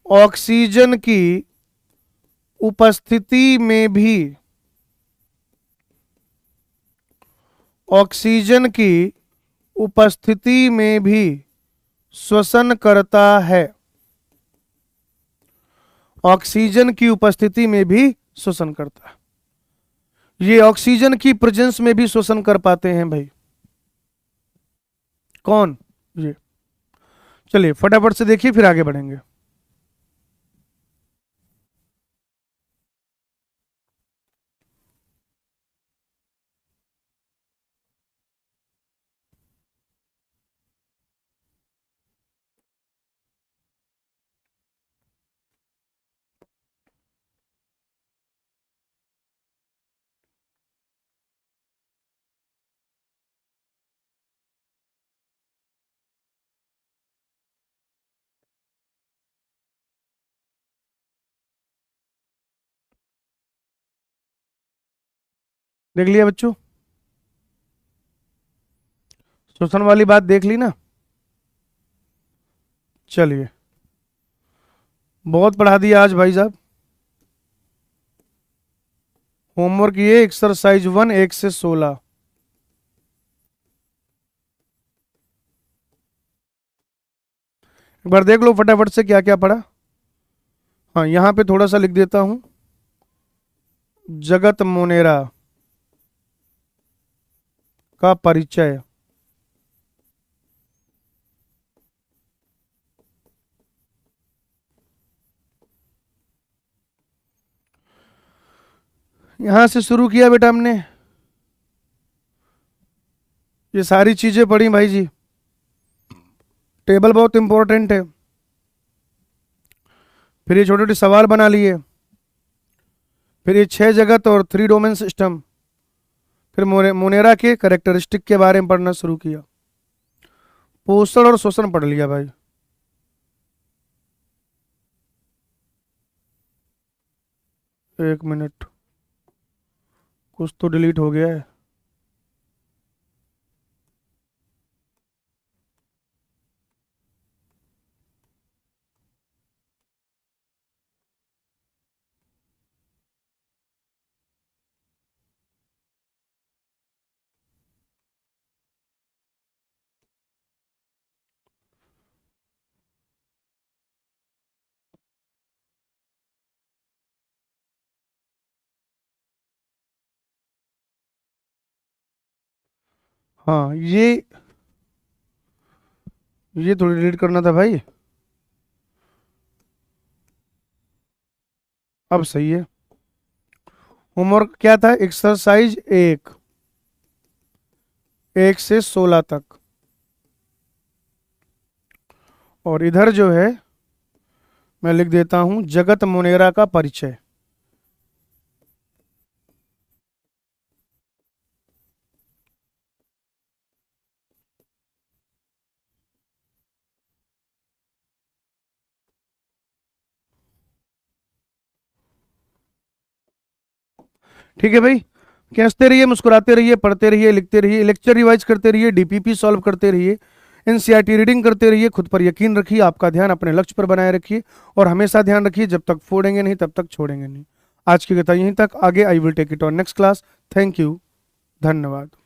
[SPEAKER 1] ऑक्सीजन की उपस्थिति में भी, ऑक्सीजन की उपस्थिति में भी श्वसन करता है, ऑक्सीजन की उपस्थिति में भी श्वसन करता है। ये ऑक्सीजन की प्रेजेंस में भी श्वसन कर पाते हैं भाई, कौन, ये। चलिए फटाफट से देखिए फिर आगे बढ़ेंगे। देख लिया बच्चों, श्वसन वाली बात देख ली ना। चलिए बहुत पढ़ा दिया आज भाई साहब। होमवर्क ये एक्सरसाइज 1 1 से 16। एक बार देख लो फटाफट से क्या क्या पढ़ा। हाँ, यहां पे थोड़ा सा लिख देता हूं, जगत मोनेरा का परिचय। यहां से शुरू किया बेटा हमने, ये सारी चीजें पढ़ी भाई जी। टेबल बहुत इंपॉर्टेंट है। फिर ये छोटे छोटे सवाल बना लिए। फिर ये 6 जगत और 3 डोमेन सिस्टम। फिर मोनेरा के करेक्टरिस्टिक के बारे में पढ़ना शुरू किया। पोषण और शोषण पढ़ लिया भाई। एक मिनट, कुछ तो डिलीट हो गया है। हाँ, ये थोड़ी डिलीट करना था भाई। अब सही है। होमवर्क क्या था? एक्सरसाइज 1 से 16 तक। और इधर जो है मैं लिख देता हूं, जगत मोनेरा का परिचय। ठीक है भाई, हंसते रहिए, मुस्कुराते रहिए, पढ़ते रहिए, लिखते रहिए, लेक्चर रिवाइज करते रहिए, डीपीपी सॉल्व करते रहिए, एनसीईआरटी रीडिंग करते रहिए, खुद पर यकीन रखिए, आपका ध्यान अपने लक्ष्य पर बनाए रखिए और हमेशा ध्यान रखिए, जब तक फोड़ेंगे नहीं तब तक छोड़ेंगे नहीं। आज की कथा यहीं तक, आगे I will take it on next class. Thank you, धन्यवाद।